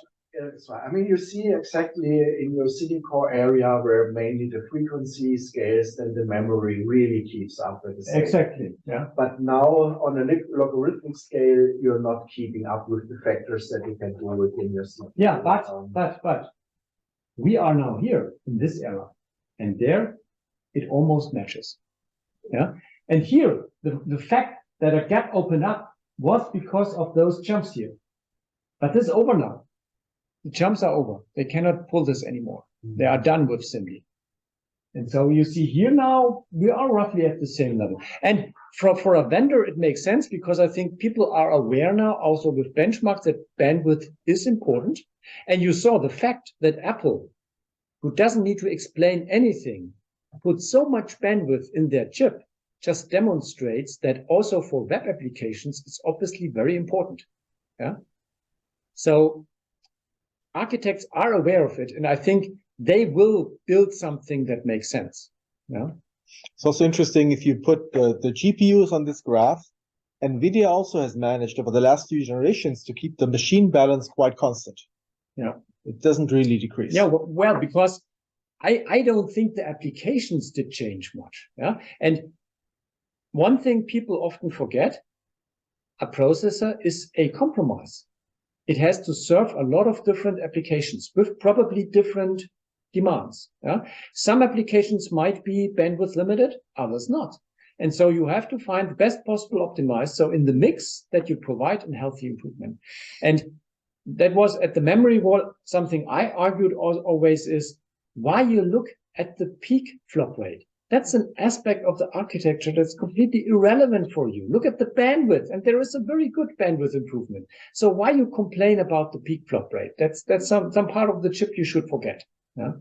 So, I mean, you see exactly in your CD core area where mainly the frequency scales, then the memory really keeps up with the same. Exactly, yeah. But now on a logarithmic scale, you're not keeping up with the factors that you can do within your CPU. Yeah, but we are now here in this era, and there it almost matches. Yeah. And here, the fact that a gap opened up was because of those jumps here. But this is over now. The jumps are over. They cannot pull this anymore. They are done with SIMD. And so you see here now, we are roughly at the same level. And for a vendor, it makes sense because I think people are aware now also with benchmarks that bandwidth is important. And you saw the fact that Apple, who doesn't need to explain anything, put so much bandwidth in their chip, just demonstrates that also for web applications, it's obviously very important. Yeah. So architects are aware of it, and I think they will build something that makes sense. Yeah. It's also interesting if you put the GPUs on this graph. NVIDIA also has managed over the last few generations to keep the machine balance quite constant. Yeah. It doesn't really decrease. Yeah, well, because I don't think the applications did change much. Yeah. And one thing people often forget, a processor is a compromise. It has to serve a lot of different applications with probably different demands. Yeah? Some applications might be bandwidth limited, others not. And so you have to find the best possible optimized. So in the mix that you provide a healthy improvement. And that was at the memory wall, something I argued always is why you look at the peak flop rate. That's an aspect of the architecture that's completely irrelevant for you. Look at the bandwidth, and there is a very good bandwidth improvement. So why you complain about the peak flop rate? That's some part of the chip you should forget. Yeah.